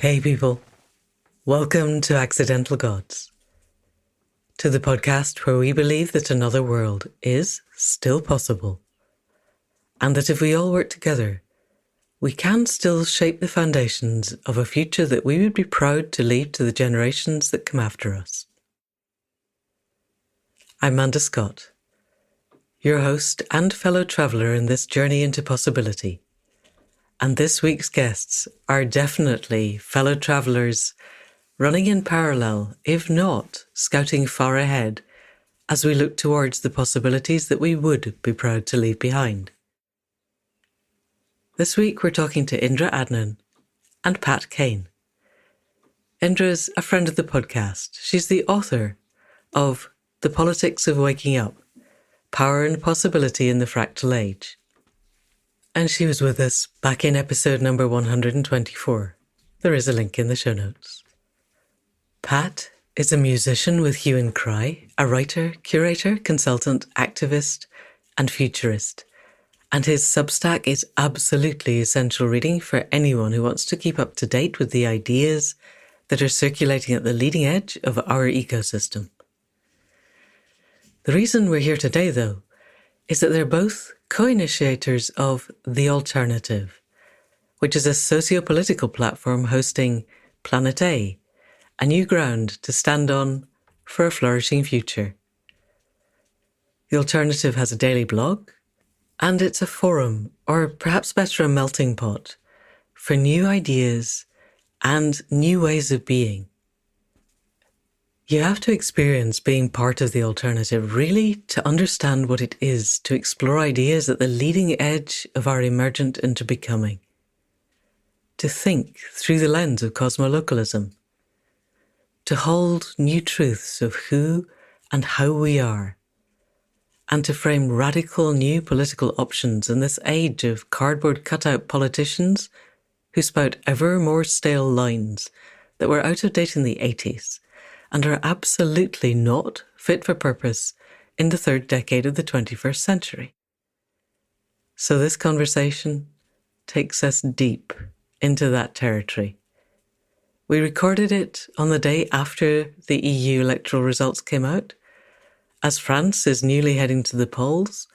Hey people, welcome to Accidental Gods, to the podcast where we believe that another world is still possible, and that if we all work together, we can still shape the foundations of a future that we would be proud to leave to the generations that come after us. I'm Amanda Scott, your host and fellow traveller in this journey into possibility. And this week's guests are definitely fellow travellers running in parallel, if not scouting far ahead, as we look towards the possibilities that we would be proud to leave behind. This week we're talking to Indra Adnan and Pat Kane. Indra's a friend of the podcast. She's the author of The Politics of Waking Up, Power and Possibility in the Fractal Age. And she was with us back in episode number 124. There is a link in the show notes. Pat is a musician with hue and cry, a writer, curator, consultant, activist, and futurist. And his Substack is absolutely essential reading for anyone who wants to keep up to date with the ideas that are circulating at the leading edge of our ecosystem. The reason we're here today, though, is that they're both co-initiators of The Alternative, which is a socio-political platform hosting Planet A new ground to stand on for a flourishing future. The Alternative has a daily blog, and it's a forum, or perhaps better a melting pot, for new ideas and new ways of being. You have to experience being part of The Alternative really to understand what it is to explore ideas at the leading edge of our emergent into becoming. To think through the lens of cosmolocalism. To hold new truths of who and how we are. And to frame radical new political options in this age of cardboard cutout politicians who spout ever more stale lines that were out of date in the 80s. And are absolutely not fit for purpose in the third decade of the 21st century. So this conversation takes us deep into that territory. We recorded it on the day after the EU electoral results came out, as France is newly heading to the polls,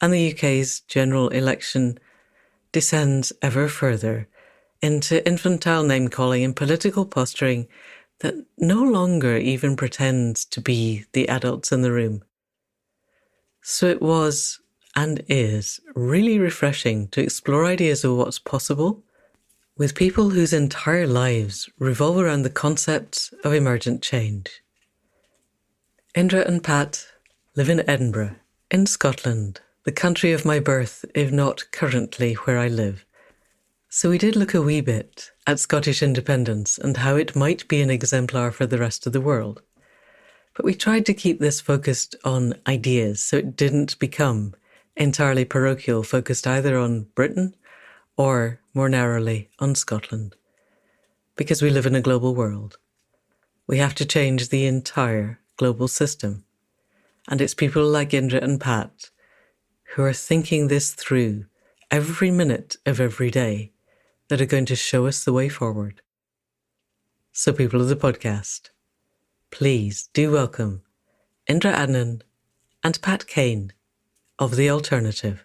and the UK's general election descends ever further into infantile name-calling and political posturing that no longer even pretends to be the adults in the room. So it was, and is, really refreshing to explore ideas of what's possible with people whose entire lives revolve around the concepts of emergent change. Indra and Pat live in Edinburgh, in Scotland, the country of my birth, if not currently where I live. So we did look a wee bit at Scottish independence and how it might be an exemplar for the rest of the world. But we tried to keep this focused on ideas so it didn't become entirely parochial, focused either on Britain or, more narrowly, on Scotland. Because we live in a global world. We have to change the entire global system. And it's people like Indra and Pat who are thinking this through every minute of every day that are going to show us the way forward. So people of the podcast, please do welcome Indra Adnan and Pat Kane of The Alternative.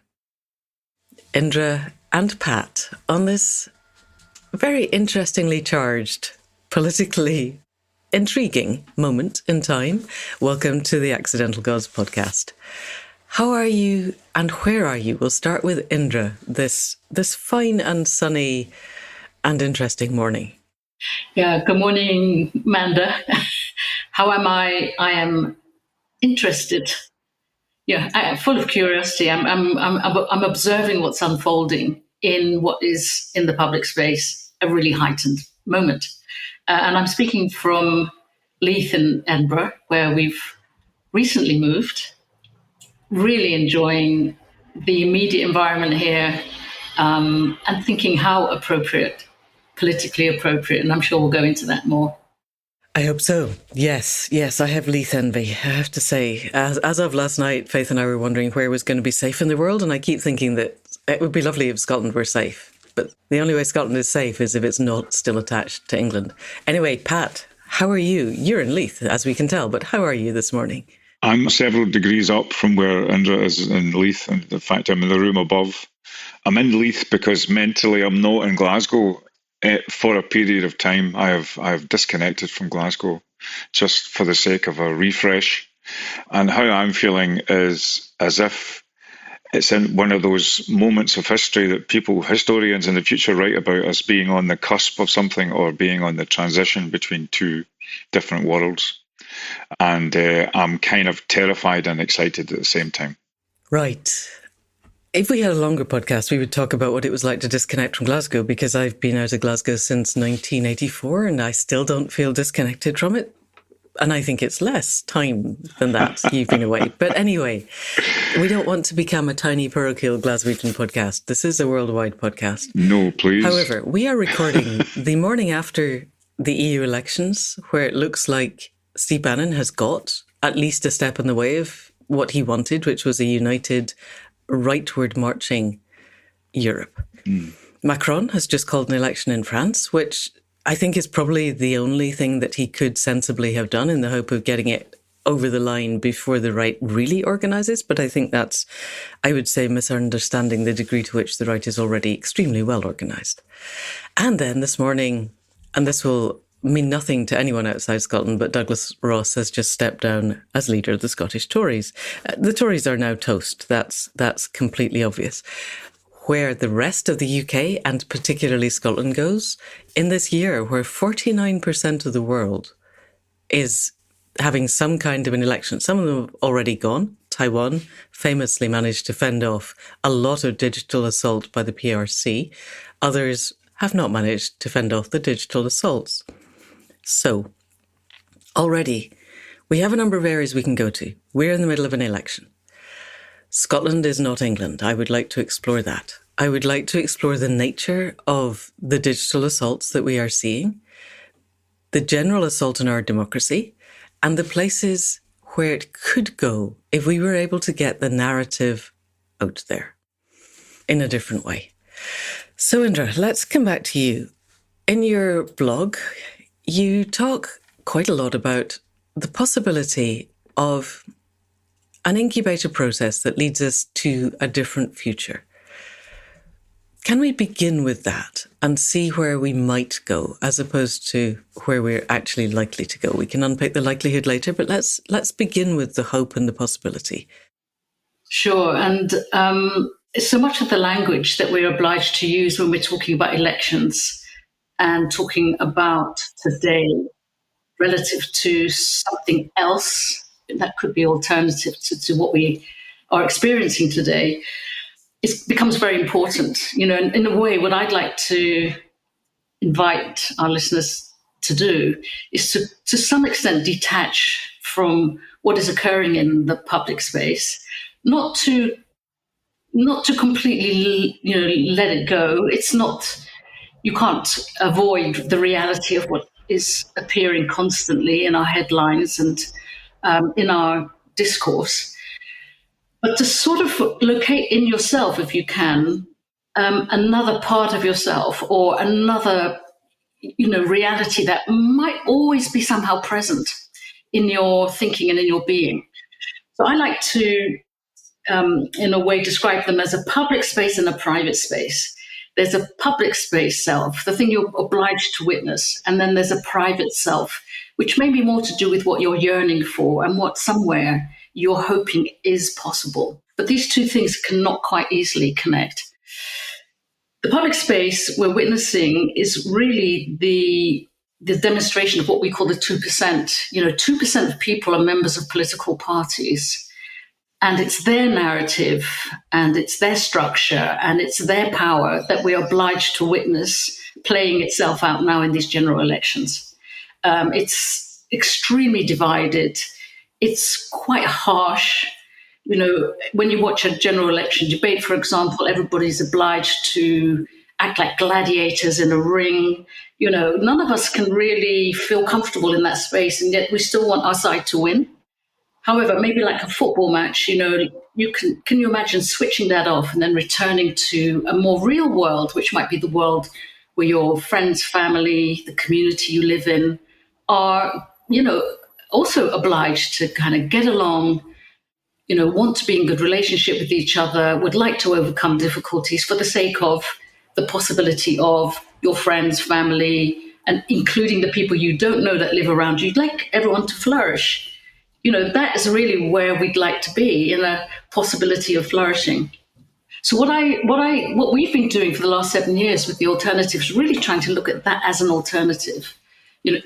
Indra and Pat, on this very interestingly charged, politically intriguing moment in time, welcome to the Accidental Gods podcast. How are you and where are you? We'll start with Indra this fine and sunny and interesting morning. Yeah, good morning, Amanda. How am I? I am interested. Yeah, I'm full of curiosity. I'm observing what's unfolding in what is in the public space, a really heightened moment. And I'm speaking from Leith in Edinburgh, where we've recently moved. Really enjoying the immediate environment here and thinking how appropriate, politically appropriate, and I'm sure we'll go into that more. I hope so. Yes, I have Leith envy, I have to say. As of last night, Faith and I were wondering where was going to be safe in the world, and I keep thinking that it would be lovely if Scotland were safe. but the only way Scotland is safe is if it's not still attached to England. Anyway, Pat, how are you? You're in Leith, as we can tell, but how are you this morning? I'm several degrees up from where Indra is in Leith, and in fact, I'm in the room above. I'm in Leith because mentally I'm not in Glasgow for a period of time. I have disconnected from Glasgow just for the sake of a refresh. And how I'm feeling is as if it's in one of those moments of history that historians in the future write about as being on the cusp of something or being on the transition between two different worlds. And I'm kind of terrified and excited at the same time. Right. If we had a longer podcast, we would talk about what it was like to disconnect from Glasgow, because I've been out of Glasgow since 1984 and I still don't feel disconnected from it. And I think it's less time than that you've been away. But anyway, we don't want to become a tiny parochial Glaswegian podcast. This is a worldwide podcast. No, please. However, we are recording the morning after the EU elections, where it looks like Steve Bannon has got at least a step in the way of what he wanted, which was a united, rightward marching Europe. Macron has just called an election in France, which I think is probably the only thing that he could sensibly have done in the hope of getting it over the line before the right really organises. But I think that's, I would say, misunderstanding the degree to which the right is already extremely well organised. And then this morning, and this will mean nothing to anyone outside Scotland, but Douglas Ross has just stepped down as leader of the Scottish Tories. The Tories are now toast. That's completely obvious. Where the rest of the UK and particularly Scotland goes, in this year where 49% of the world is having some kind of an election, some of them have already gone. Taiwan famously managed to fend off a lot of digital assault by the PRC. Others have not managed to fend off the digital assaults. So, already, we have a number of areas we can go to. We're in the middle of an election. Scotland is not England. I would like to explore that. I would like to explore the nature of the digital assaults that we are seeing, the general assault on our democracy, and the places where it could go if we were able to get the narrative out there in a different way. So, Indra, let's come back to you. In your blog, you talk quite a lot about the possibility of an incubator process that leads us to a different future. Can we begin with that and see where we might go as opposed to where we're actually likely to go? We can unpick the likelihood later, but let's begin with the hope and the possibility. Sure. And so much of the language that we're obliged to use when we're talking about elections and talking about today relative to something else that could be alternative to what we are experiencing today, it becomes very important. You know, in a way, what I'd like to invite our listeners to do is to some extent detach from what is occurring in the public space, not to completely, let it go. It's not, you can't avoid the reality of what is appearing constantly in our headlines and in our discourse, but to sort of locate in yourself, if you can, another part of yourself or another, reality that might always be somehow present in your thinking and in your being. So I like to, in a way, describe them as a public space and a private space. There's a public space self, the thing you're obliged to witness, and then there's a private self, which may be more to do with what you're yearning for and what somewhere you're hoping is possible. But these two things cannot quite easily connect. The public space we're witnessing is really the demonstration of what we call the 2%. 2% of people are members of political parties. And it's their narrative and it's their structure and it's their power that we are obliged to witness playing itself out now in these general elections. It's extremely divided. It's quite harsh. When you watch a general election debate, for example, everybody's obliged to act like gladiators in a ring. None of us can really feel comfortable in that space, and yet we still want our side to win. However, maybe like a football match, can you imagine switching that off and then returning to a more real world, which might be the world where your friends, family, the community you live in are, also obliged to kind of get along, want to be in good relationship with each other, would like to overcome difficulties for the sake of the possibility of your friends, family, and including the people you don't know that live around you. You'd like everyone to flourish. That is really where we'd like to be, in a possibility of flourishing. So what we've been doing for the last 7 years with the alternative is really trying to look at that as an alternative.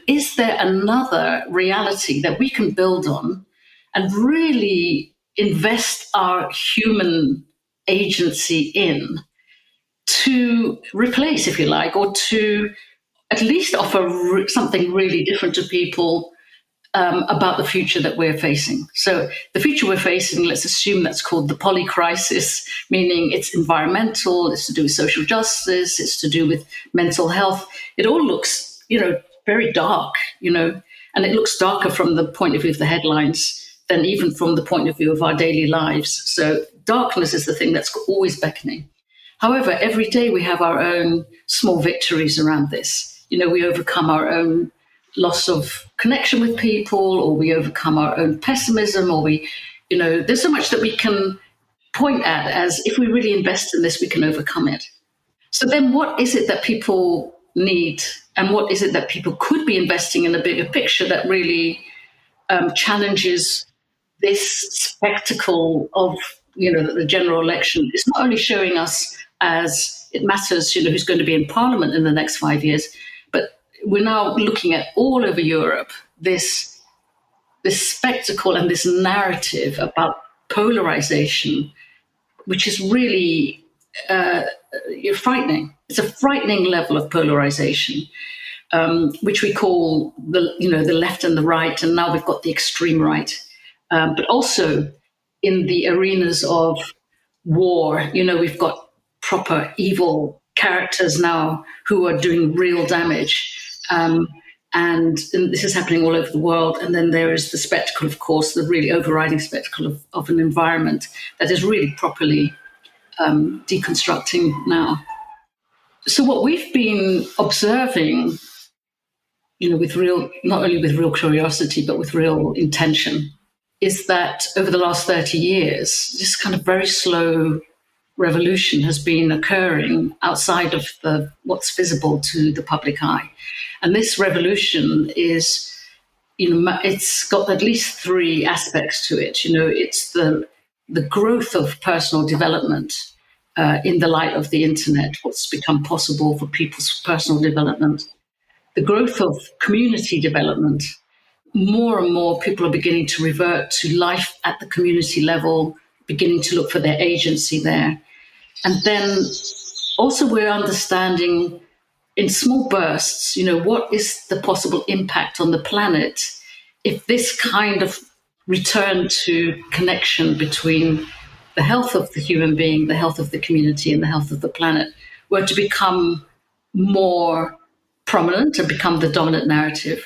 Is there another reality that we can build on and really invest our human agency in to replace, if you like, or to at least offer something really different to people about the future that we're facing. So the future we're facing, let's assume that's called the polycrisis, meaning it's environmental, it's to do with social justice, it's to do with mental health. It all looks, very dark, and it looks darker from the point of view of the headlines than even from the point of view of our daily lives. So darkness is the thing that's always beckoning. However, every day we have our own small victories around this. We overcome our own loss of connection with people, or we overcome our own pessimism, or there's so much that we can point at as, if we really invest in this, we can overcome it. So then what is it that people need, and what is it that people could be investing in a bigger picture that really challenges this spectacle of, the general election is not only showing us as it matters, who's going to be in parliament in the next 5 years, but we're now looking at all over Europe this spectacle and this narrative about polarization, which is really frightening. It's a frightening level of polarization, which we call the left and the right, and now we've got the extreme right. But also in the arenas of war, we've got proper evil characters now who are doing real damage. And this is happening all over the world. And then there is the spectacle, of course, the really overriding spectacle of an environment that is really properly deconstructing now. So what we've been observing, not only with real curiosity, but with real intention, is that over the last 30 years, this kind of very slow revolution has been occurring outside of what's visible to the public eye. And this revolution is, it's got at least three aspects to it. It's the growth of personal development in the light of the internet, what's become possible for people's personal development, the growth of community development. More and more people are beginning to revert to life at the community level, beginning to look for their agency there. And then also we're understanding in small bursts, what is the possible impact on the planet if this kind of return to connection between the health of the human being, the health of the community, and the health of the planet were to become more prominent and become the dominant narrative.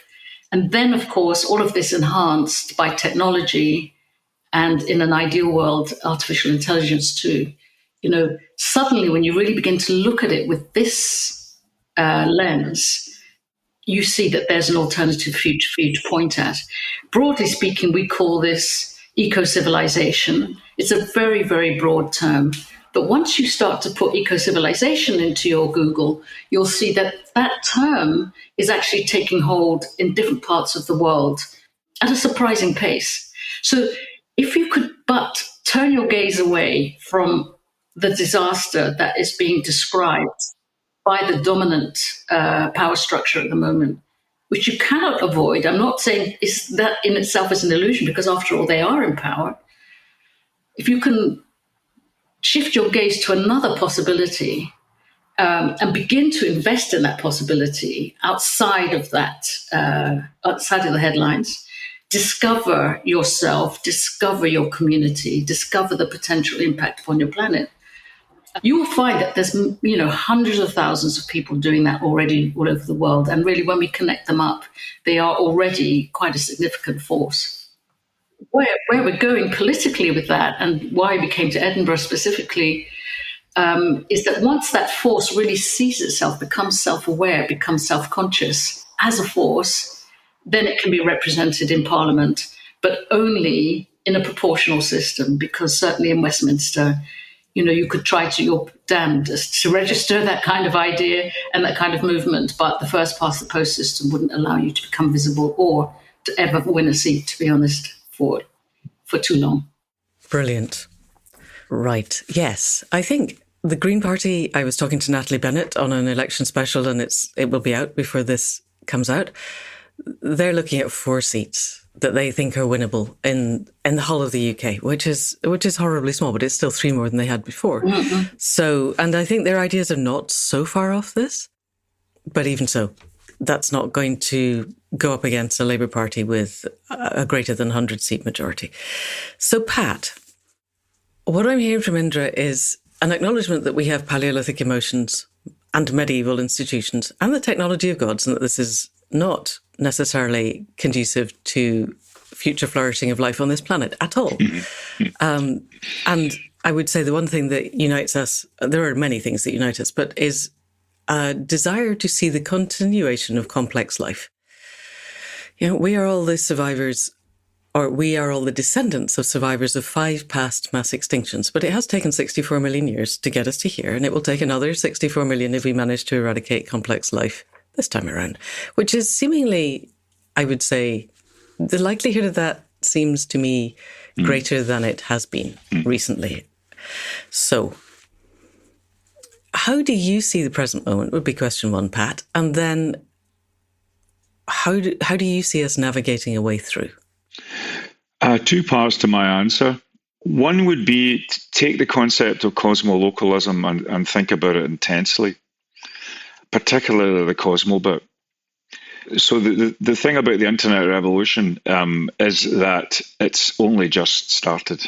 And then, of course, all of this enhanced by technology and, in an ideal world, artificial intelligence too. Suddenly when you really begin to look at it with this lens, you see that there's an alternative future for you to point at. Broadly speaking, we call this eco-civilization. It's a very, very broad term. But once you start to put eco-civilization into your Google, you'll see that that term is actually taking hold in different parts of the world at a surprising pace. So if you could but turn your gaze away from the disaster that is being described by the dominant power structure at the moment, which you cannot avoid. I'm not saying that in itself is an illusion, because after all, they are in power. If you can shift your gaze to another possibility and begin to invest in that possibility outside of that, outside of the headlines, discover yourself, discover your community, discover the potential impact upon your planet, you will find that there's hundreds of thousands of people doing that already all over the world. And really, when we connect them up, they are already quite a significant force. where we're going politically with that, and why we came to Edinburgh specifically, is that once that force really sees itself, becomes self-aware, becomes self-conscious as a force, then it can be represented in Parliament, but only in a proportional system, because certainly in Westminster, you could try to your damnedest to register that kind of idea and that kind of movement, but the first past the post system wouldn't allow you to become visible or to ever win a seat, to be honest, for too long. Brilliant. Right. Yes. I think the Green Party, I was talking to Natalie Bennett on an election special, and it will be out before this comes out. They're looking at 4 seats that they think are winnable in the whole of the UK, which is horribly small, but it's still 3 more than they had before. Mm-hmm. So, and I think their ideas are not so far off this, but even so, that's not going to go up against a Labour Party with a greater than 100-seat majority. So, Pat, what I'm hearing from Indra is an acknowledgement that we have Paleolithic emotions and medieval institutions and the technology of gods, and that this is not necessarily conducive to future flourishing of life on this planet at all. And I would say the one thing that unites us, there are many things that unite us, but is a desire to see the continuation of complex life. We are all the survivors, or we are all the descendants of survivors of 5 past mass extinctions, but it has taken 64 million years to get us to here, and it will take another 64 million if we manage to eradicate complex life this time around, which is seemingly, I would say, the likelihood of that seems to me greater than it has been recently. So, how do you see the present moment would be question 1, Pat, and then how do you see us navigating a way through? 2 parts to my answer. One would be to take the concept of cosmolocalism and think about it intensely, particularly the cosmo bit. So the thing about the internet revolution is that it's only just started.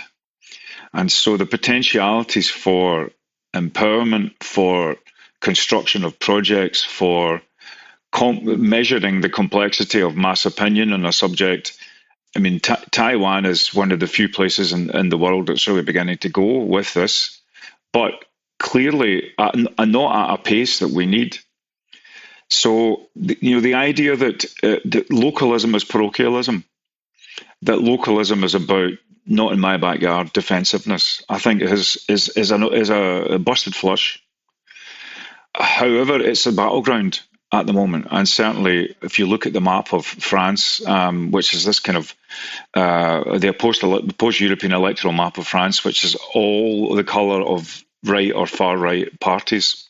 And so the potentialities for empowerment, for construction of projects, for measuring the complexity of mass opinion on a subject. I mean, Taiwan is one of the few places in the world that's really beginning to go with this, but clearly not at a pace that we need. So, the idea that localism is parochialism, that localism is about not in my backyard defensiveness, I think is a busted flush. However, it's a battleground at the moment, and certainly if you look at the map of France, which is this kind of the post-European electoral map of France, which is all the colour of right or far right parties,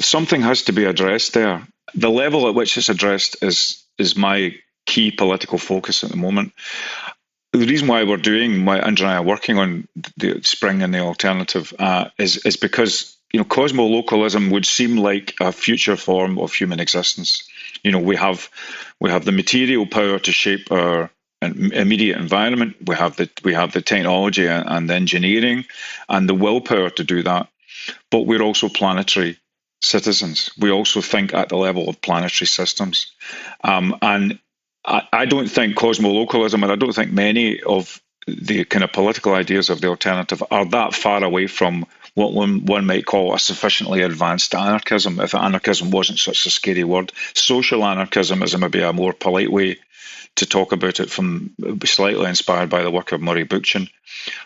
something has to be addressed there. The level at which it's addressed is my key political focus at the moment. The reason why Indra and I are working on the Spring and the Alternative is because cosmolocalism would seem like a future form of human existence. We have the material power to shape our immediate environment. We have the technology and the engineering and the willpower to do that. But we're also planetary citizens. We also think at the level of planetary systems. And I don't think cosmolocalism, and I don't think many of the kind of political ideas of the Alternative are that far away from what one might call a sufficiently advanced anarchism, if anarchism wasn't such a scary word. Social anarchism is maybe a more polite way to talk about it, from slightly inspired by the work of Murray Bookchin.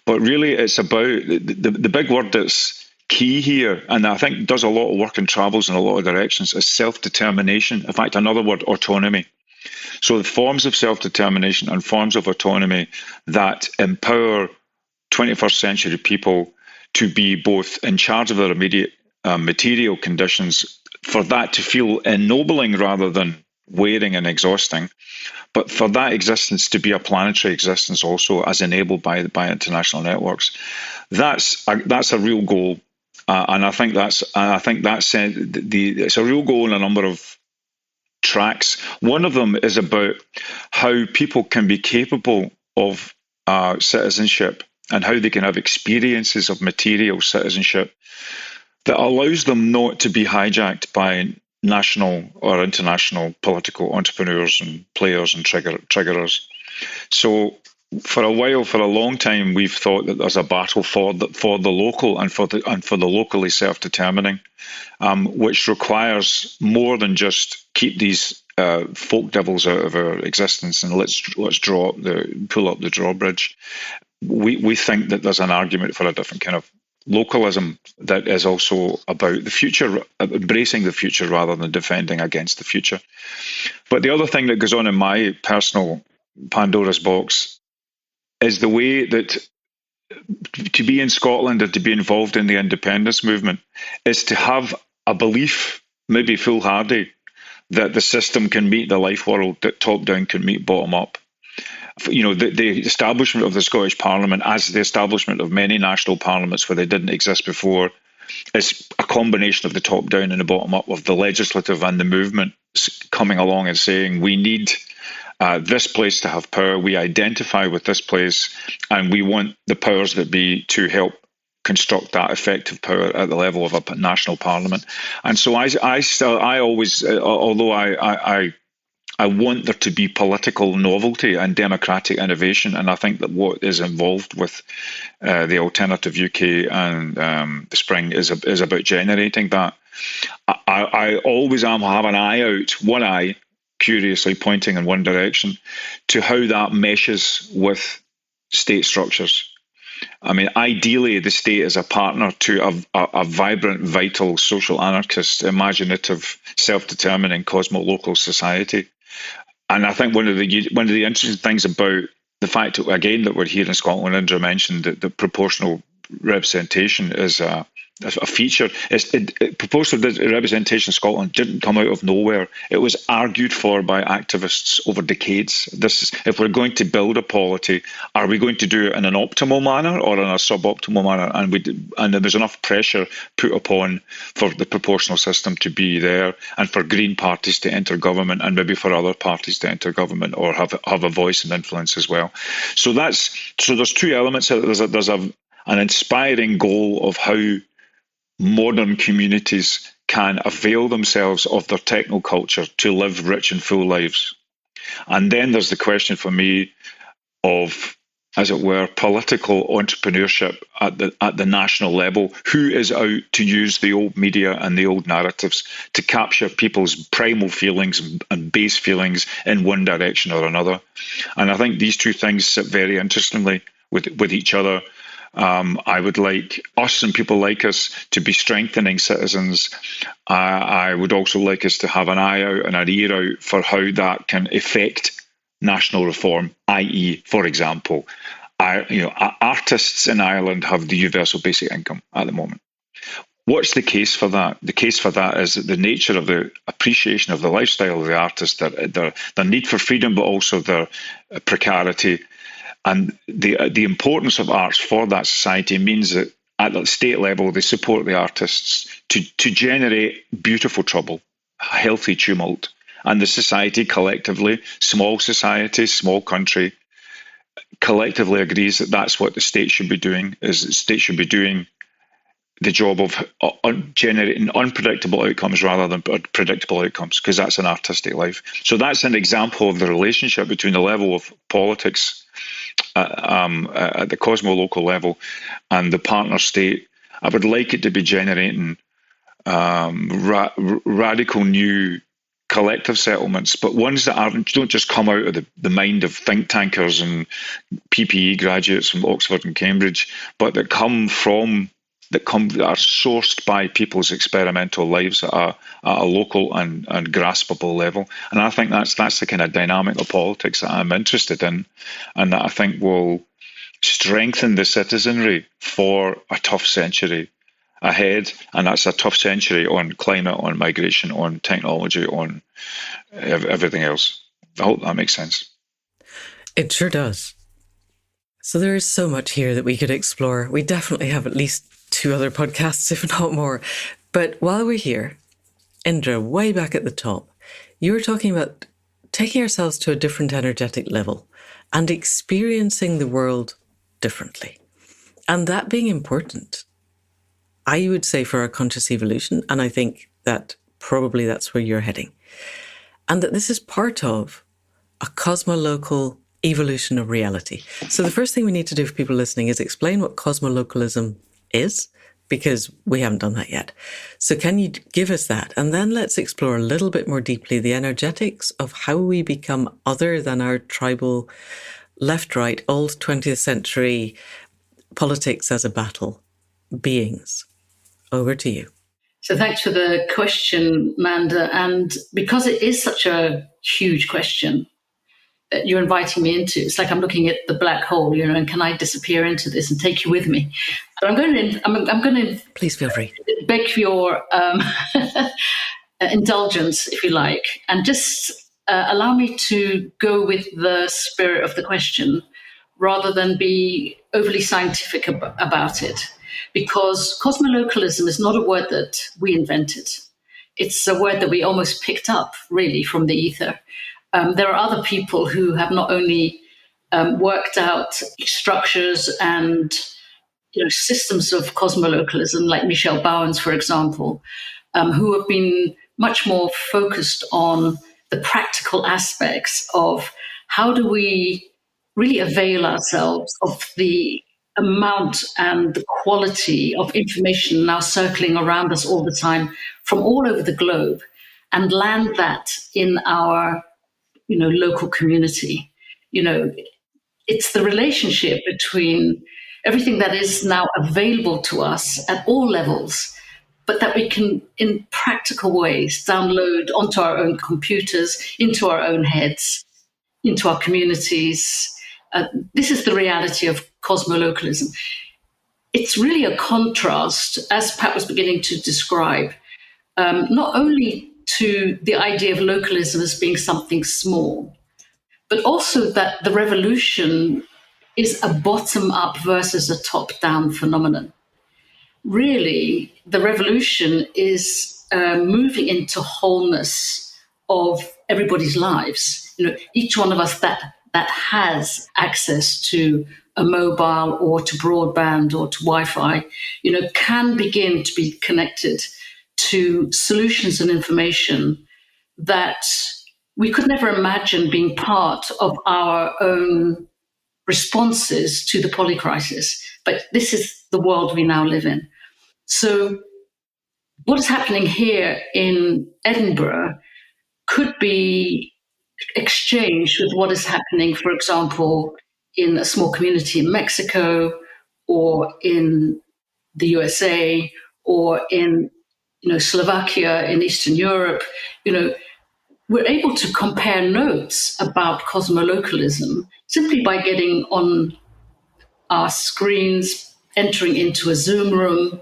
But really, it's about the big word that's key here, and I think does a lot of work and travels in a lot of directions, is self-determination. In fact, another word, autonomy. So the forms of self-determination and forms of autonomy that empower 21st century people to be both in charge of their immediate material conditions, for that to feel ennobling rather than wearing and exhausting, but for that existence to be a planetary existence also, as enabled by international networks. That's a real goal, and I think it's a real goal in a number of tracks. One of them is about how people can be capable of citizenship, and how they can have experiences of material citizenship that allows them not to be hijacked by national or international political entrepreneurs and players and triggerers. So for a while, for a long time, we've thought that there's a battle for the local and for the locally self-determining, which requires more than just keep these folk devils out of our existence and let's pull up the drawbridge. We think that there's an argument for a different kind of localism that is also about the future, embracing the future rather than defending against the future. But the other thing that goes on in my personal Pandora's box is the way that to be in Scotland and to be involved in the independence movement is to have a belief, maybe foolhardy, that the system can meet the life world, that top down can meet bottom up. The establishment of the Scottish Parliament, as the establishment of many national parliaments where they didn't exist before, is a combination of the top down and the bottom up, of the legislative and the movement coming along and saying, we need this place to have power, we identify with this place, and we want the powers that be to help construct that effective power at the level of a national parliament. And so I always, although I want there to be political novelty and democratic innovation, and I think that what is involved with the Alternative UK and the Spring is about generating that. I always have an eye out, one eye curiously pointing in one direction, to how that meshes with state structures. I mean, ideally, the state is a partner to a vibrant, vital, social anarchist, imaginative, self-determining, cosmo-local society. And I think one of the interesting things about the fact, again, that we're here in Scotland, Indra mentioned that the proportional representation is a feature. Proportional representation in Scotland didn't come out of nowhere. It was argued for by activists over decades. If we're going to build a polity, are we going to do it in an optimal manner or in a suboptimal manner? And there was enough pressure put upon for the proportional system to be there, and for Green parties to enter government, and maybe for other parties to enter government or have a voice and influence as well. So there's two elements. There's an inspiring goal of how modern communities can avail themselves of their technoculture to live rich and full lives. And then there's the question for me of, as it were, political entrepreneurship at the national level. Who is out to use the old media and the old narratives to capture people's primal feelings and base feelings in one direction or another? And I think these two things sit very interestingly with each other. I would like us and people like us to be strengthening citizens. I would also like us to have an eye out and an ear out for how that can affect national reform, i.e., for example, artists in Ireland have the universal basic income at the moment. What's the case for that? The case for that is that the nature of the appreciation of the lifestyle of the artist, their need for freedom, but also their precarity, and the importance of arts for that society means that at the state level, they support the artists to generate beautiful trouble, healthy tumult. And the society collectively, small society, small country, collectively agrees that that's what the state should be doing, is the state should be doing the job of generating unpredictable outcomes rather than predictable outcomes, because that's an artistic life. So that's an example of the relationship between the level of politics at the cosmo-local level and the partner state. I would like it to be generating radical new collective settlements, but ones that don't just come out of the mind of think tankers and PPE graduates from Oxford and Cambridge, but that are sourced by people's experimental lives at a local and graspable level. And I think that's the kind of dynamic of politics that I'm interested in, and that I think will strengthen the citizenry for a tough century ahead. And that's a tough century on climate, on migration, on technology, on everything else. I hope that makes sense. It sure does. So there is so much here that we could explore. We definitely have at least 2 other podcasts, if not more. But while we're here, Indra, way back at the top, you were talking about taking ourselves to a different energetic level and experiencing the world differently. And that being important, I would say, for our conscious evolution. And I think that probably that's where you're heading. And that this is part of a cosmolocal evolution of reality. So the first thing we need to do for people listening is explain what cosmolocalism is, because we haven't done that yet. So can you give us that? And then let's explore a little bit more deeply the energetics of how we become other than our tribal left-right, old 20th century politics as a battle beings. Over to you. So thanks for the question, Manda. And because it is such a huge question that you're inviting me into, it's like I'm looking at the black hole, and can I disappear into this and take you with me? So I'm going to please feel free, beg your indulgence, if you like, and just allow me to go with the spirit of the question rather than be overly scientific about it. Because cosmolocalism is not a word that we invented. It's a word that we almost picked up, really, from the ether. There are other people who have not only worked out structures and systems of cosmolocalism, like Michel Bauwens, for example, who have been much more focused on the practical aspects of how do we really avail ourselves of the amount and the quality of information now circling around us all the time from all over the globe, and land that in our local community. It's the relationship between everything that is now available to us at all levels, but that we can, in practical ways, download onto our own computers, into our own heads, into our communities. This is the reality of cosmolocalism. It's really a contrast, as Pat was beginning to describe, not only to the idea of localism as being something small, but also that the revolution is a bottom-up versus a top-down phenomenon. Really, the revolution is moving into wholeness of everybody's lives. Each one of us that has access to a mobile or to broadband or to Wi-Fi, can begin to be connected to solutions and information that we could never imagine being part of our own responses to the polycrisis. But this is the world we now live in. So what is happening here in Edinburgh could be exchanged with what is happening, for example, in a small community in Mexico or in the USA or in Slovakia in Eastern Europe. We're able to compare notes about cosmolocalism simply by getting on our screens, entering into a Zoom room,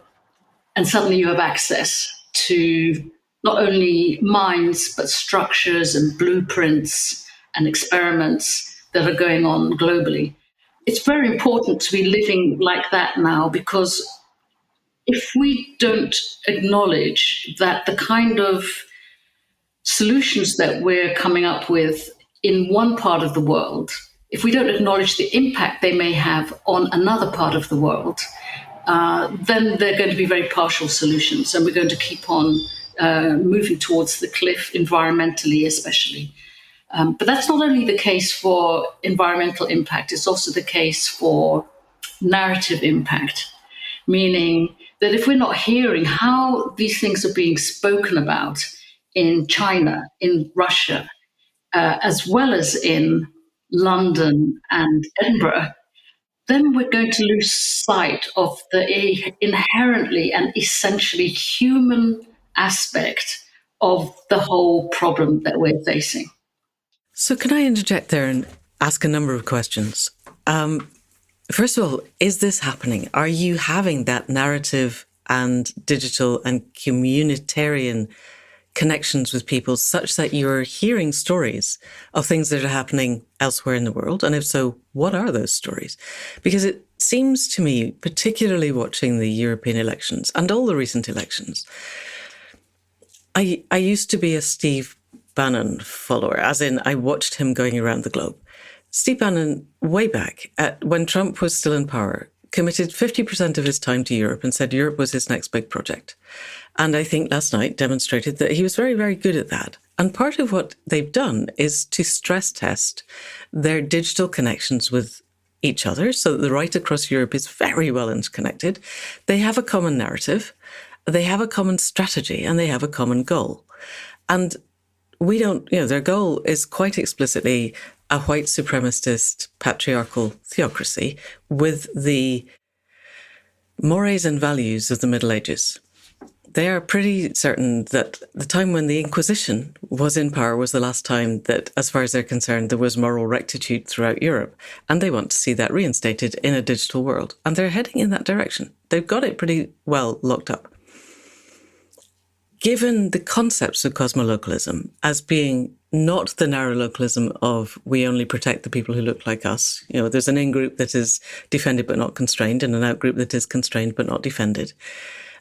and suddenly you have access to not only minds, but structures and blueprints and experiments that are going on globally. It's very important to be living like that now, because if we don't acknowledge that the kind of solutions that we're coming up with in one part of the world, if we don't acknowledge the impact they may have on another part of the world, then they're going to be very partial solutions, and we're going to keep on moving towards the cliff, environmentally especially. But that's not only the case for environmental impact, it's also the case for narrative impact, meaning that if we're not hearing how these things are being spoken about in China, in Russia, as well as in London and Edinburgh, then we're going to lose sight of the inherently and essentially human aspect of the whole problem that we're facing. So can I interject there and ask a number of questions? First of all, is this happening? Are you having that narrative and digital and communitarian connections with people such that you're hearing stories of things that are happening elsewhere in the world? And if so, what are those stories? Because it seems to me, particularly watching the European elections and all the recent elections, I used to be a Steve Bannon follower, as in I watched him going around the globe. Steve Bannon, way back, when Trump was still in power, committed 50% of his time to Europe and said Europe was his next big project. And I think last night demonstrated that he was very, very good at that. And part of what they've done is to stress test their digital connections with each other so that the right across Europe is very well interconnected. They have a common narrative, they have a common strategy, and they have a common goal. And we don't, their goal is quite explicitly a white supremacist patriarchal theocracy with the mores and values of the Middle Ages. They are pretty certain that the time when the Inquisition was in power was the last time that, as far as they're concerned, there was moral rectitude throughout Europe. And they want to see that reinstated in a digital world. And they're heading in that direction. They've got it pretty well locked up. Given the concepts of cosmolocalism as being not the narrow localism of we only protect the people who look like us, there's an in-group that is defended but not constrained and an out-group that is constrained but not defended.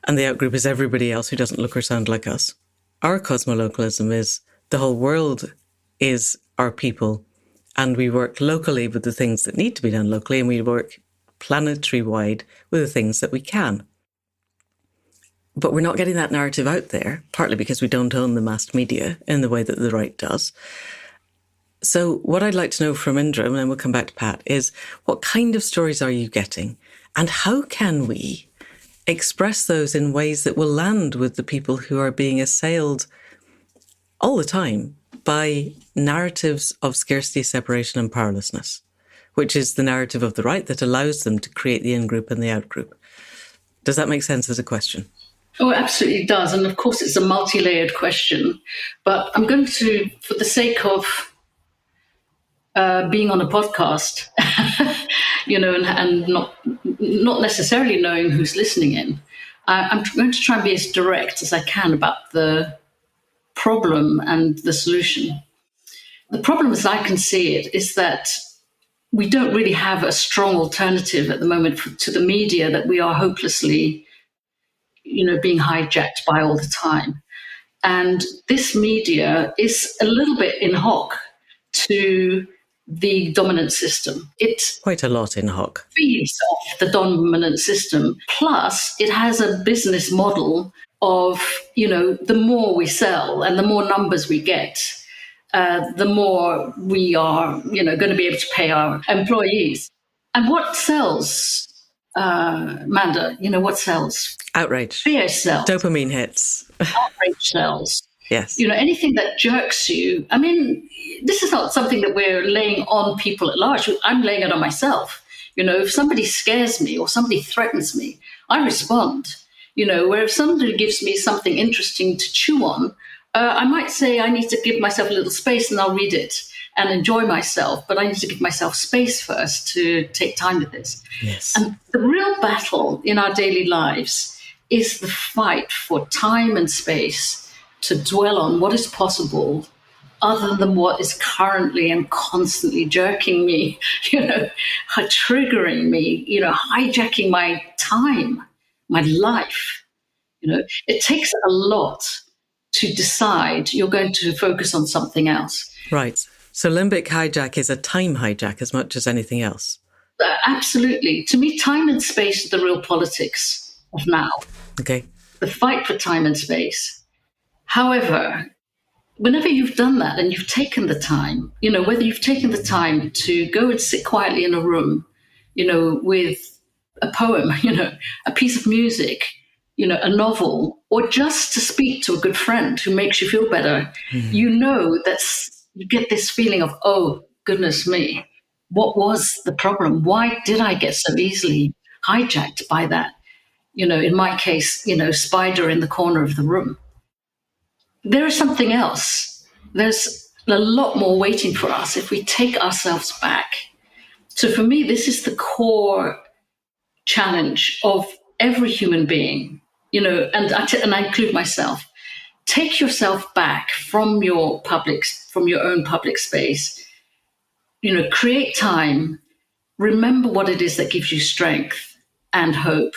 And the outgroup is everybody else who doesn't look or sound like us. Our cosmolocalism is the whole world is our people, and we work locally with the things that need to be done locally, and we work planetary-wide with the things that we can. But we're not getting that narrative out there, partly because we don't own the mass media in the way that the right does. So what I'd like to know from Indra, and then we'll come back to Pat, is what kind of stories are you getting? And how can we express those in ways that will land with the people who are being assailed all the time by narratives of scarcity, separation, and powerlessness, which is the narrative of the right that allows them to create the in-group and the out-group. Does that make sense as a question? Oh, it absolutely does. And of course, it's a multi-layered question. But I'm going to, for the sake of being on a podcast, and not necessarily knowing who's listening in, I'm going to try and be as direct as I can about the problem and the solution. The problem, as I can see it, is that we don't really have a strong alternative at the moment to the media that we are hopelessly, being hijacked by all the time. And this media is a little bit in hoc to the dominant system. It quite a lot in hoc feeds off the dominant system. Plus, it has a business model of, the more we sell and the more numbers we get, the more we are, going to be able to pay our employees. And what sells, Manda? What sells? Outrage. Fear sells. Dopamine hits. Outrage sells. Yes. Anything that jerks you. I mean, this is not something that we're laying on people at large. I'm laying it on myself. If somebody scares me or somebody threatens me, I respond. Where if somebody gives me something interesting to chew on, I might say I need to give myself a little space and I'll read it and enjoy myself. But I need to give myself space first to take time with this. Yes. And the real battle in our daily lives is the fight for time and space to dwell on what is possible other than what is currently and constantly jerking me, triggering me, hijacking my time, my life. It takes a lot to decide you're going to focus on something else. Right. So limbic hijack is a time hijack as much as anything else. Absolutely. To me, time and space are the real politics of now. Okay. The fight for time and space. However, whenever you've done that and you've taken the time, whether you've taken the time to go and sit quietly in a room, with a poem, a piece of music, a novel, or just to speak to a good friend who makes you feel better, you get this feeling of, oh, goodness me, what was the problem? Why did I get so easily hijacked by that? In my case, spider in the corner of the room. There is something else. There's a lot more waiting for us if we take ourselves back. So for me, this is the core challenge of every human being, and I include myself. Take yourself back from your own public space. Create time. Remember what it is that gives you strength and hope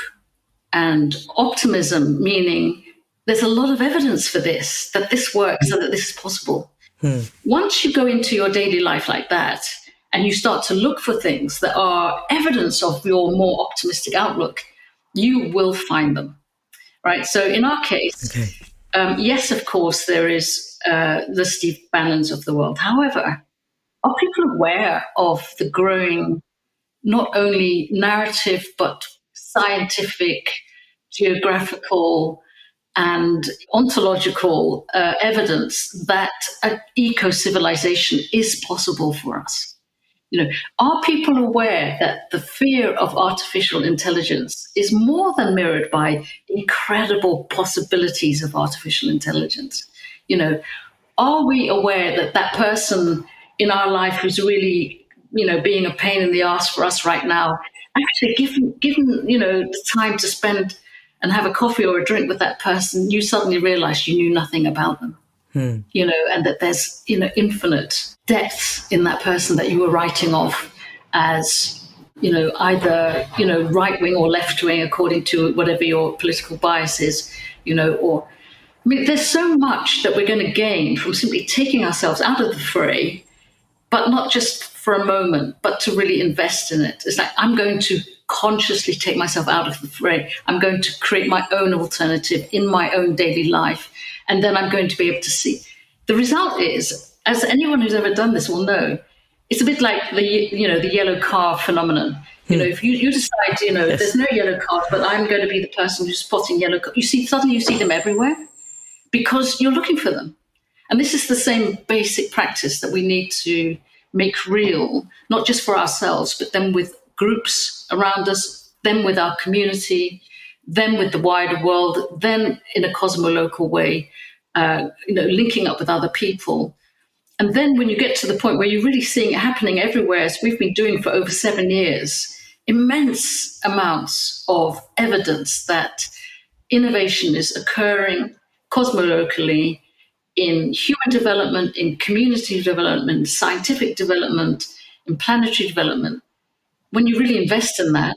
and optimism, meaning there's a lot of evidence for this, that this works and that this is possible. Once you go into your daily life like that and you start to look for things that are evidence of your more optimistic outlook, you will find them, right? So in our case, yes, of course, there is the Steve Bannons of the world. However, are people aware of the growing, not only narrative, but scientific, geographical, and ontological evidence that eco-civilization is possible for us? Are people aware that the fear of artificial intelligence is more than mirrored by incredible possibilities of artificial intelligence? Are we aware that that person in our life who's really, being a pain in the ass for us right now, actually given the time to spend and have a coffee or a drink with that person, you suddenly realize you knew nothing about them. And that there's, infinite depth in that person that you were writing off as, either, right wing or left wing, according to whatever your political bias is, there's so much that we're going to gain from simply taking ourselves out of the fray, but not just for a moment, but to really invest in it. It's like, I'm going to consciously take myself out of the fray. I'm going to create my own alternative in my own daily life. And then I'm going to be able to see. The result is, as anyone who's ever done this will know, it's a bit like the yellow car phenomenon. If you decide, Yes. there's no yellow cars, but I'm going to be the person who's spotting yellow cars. Suddenly you see them everywhere because you're looking for them. And this is the same basic practice that we need to make real, not just for ourselves, but then with groups around us, then with our community, then with the wider world, then in a cosmolocal way, linking up with other people. And then when you get to the point where you're really seeing it happening everywhere, as we've been doing for over 7 years, immense amounts of evidence that innovation is occurring cosmolocally in human development, in community development, scientific development, in planetary development. When you really invest in that,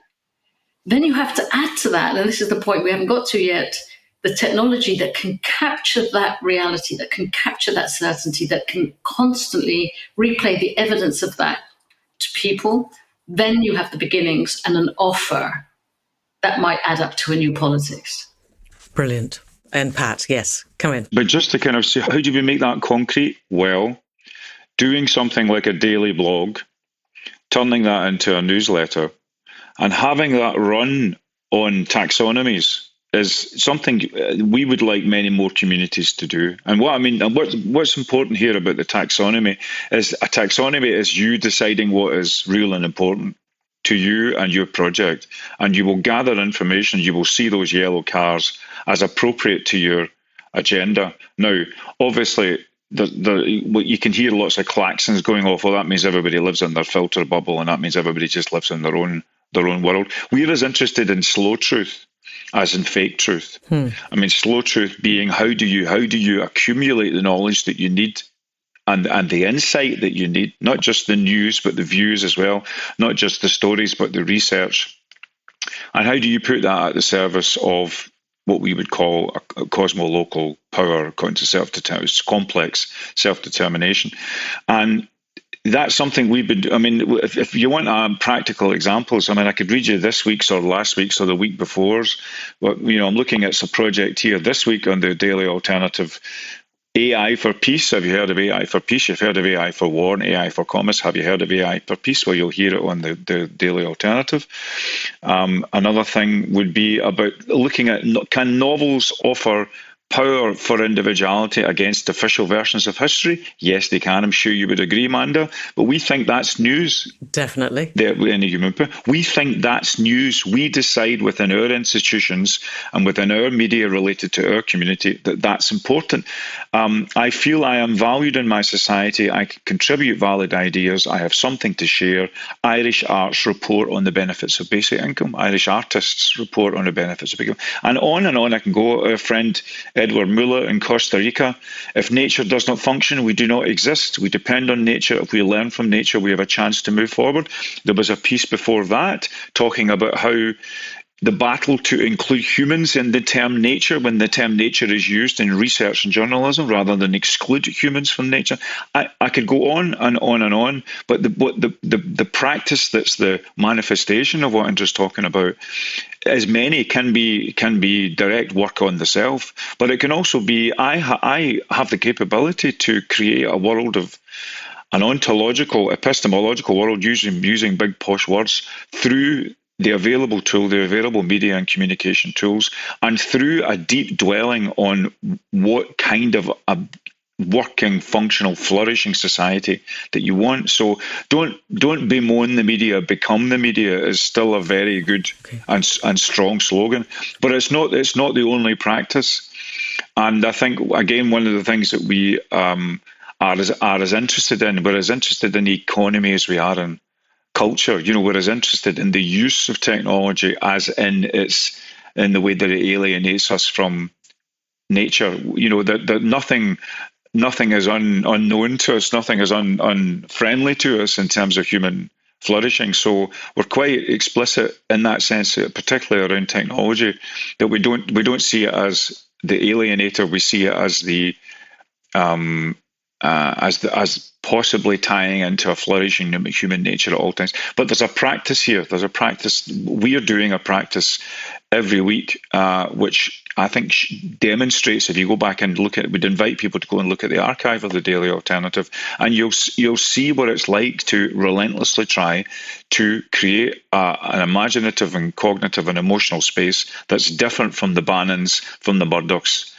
then you have to add to that, and this is the point we haven't got to yet, the technology that can capture that reality, that can capture that certainty, that can constantly replay the evidence of that to people. Then you have the beginnings and an offer that might add up to a new politics. Brilliant. And Pat, yes, come in. But just to kind of see, how do we make that concrete? Well, doing something like a daily blog, turning that into a newsletter, and having that run on taxonomies is something we would like many more communities to do. And what's important here about the taxonomy is a taxonomy is you deciding what is real and important to you and your project. And you will gather information, you will see those yellow cars as appropriate to your agenda. Now, obviously, you can hear lots of klaxons going off. Well, that means everybody lives in their filter bubble, and that means everybody just lives in their own world. We're as interested in slow truth as in fake truth. Slow truth being how do you accumulate the knowledge that you need and the insight that you need, not just the news but the views as well, not just the stories but the research, and how do you put that at the service of what we would call a cosmolocal power according to complex self-determination. And that's something we've been. If you want practical examples, I could read you this week's or last week's or the week before's. But I'm looking at a project here this week on the Daily Alternative. AI for Peace. Have you heard of AI for Peace? You've heard of AI for War and AI for Commerce. Have you heard of AI for Peace? Well, you'll hear it on the Daily Alternative. Another thing would be about looking at, can novels offer power for individuality against official versions of history? Yes, they can. I'm sure you would agree, Amanda. But we think that's news. Definitely. We think that's news. We decide within our institutions and within our media related to our community that that's important. I feel I am valued in my society. I can contribute valid ideas. I have something to share. Irish arts report on the benefits of basic income. Irish artists report on the benefits of basic income. And on I can go. Our friend Edward Muller in Costa Rica. If nature does not function, we do not exist. We depend on nature. If we learn from nature, we have a chance to move forward. There was a piece before that talking about how the battle to include humans in the term nature when the term nature is used in research and journalism rather than exclude humans from nature. I could go on and on and on, but the practice that's the manifestation of what Indra's talking about, as many can be direct work on the self, but it can also be I have the capability to create a world of an ontological, epistemological world using big posh words through the available tool, the available media and communication tools, and through a deep dwelling on what kind of a working, functional, flourishing society that you want. So don't bemoan the media, become the media is still a very good and strong slogan, but it's not the only practice. And I think again one of the things that we are as interested in, we're as interested in the economy as we are in culture. We're as interested in the use of technology as in the way that it alienates us from nature. That nothing is unknown to us, nothing is unfriendly to us in terms of human flourishing. So we're quite explicit in that sense, particularly around technology, that we don't see it as the alienator. We see it as the as possibly tying into a flourishing human nature at all times. But there's a practice here. There's a practice. We are doing a practice every week, which I think demonstrates, if you go back and look at, we'd invite people to go and look at the archive of the Daily Alternative, and you'll see what it's like to relentlessly try to create an imaginative and cognitive and emotional space that's different from the Bannons, from the Murdochs.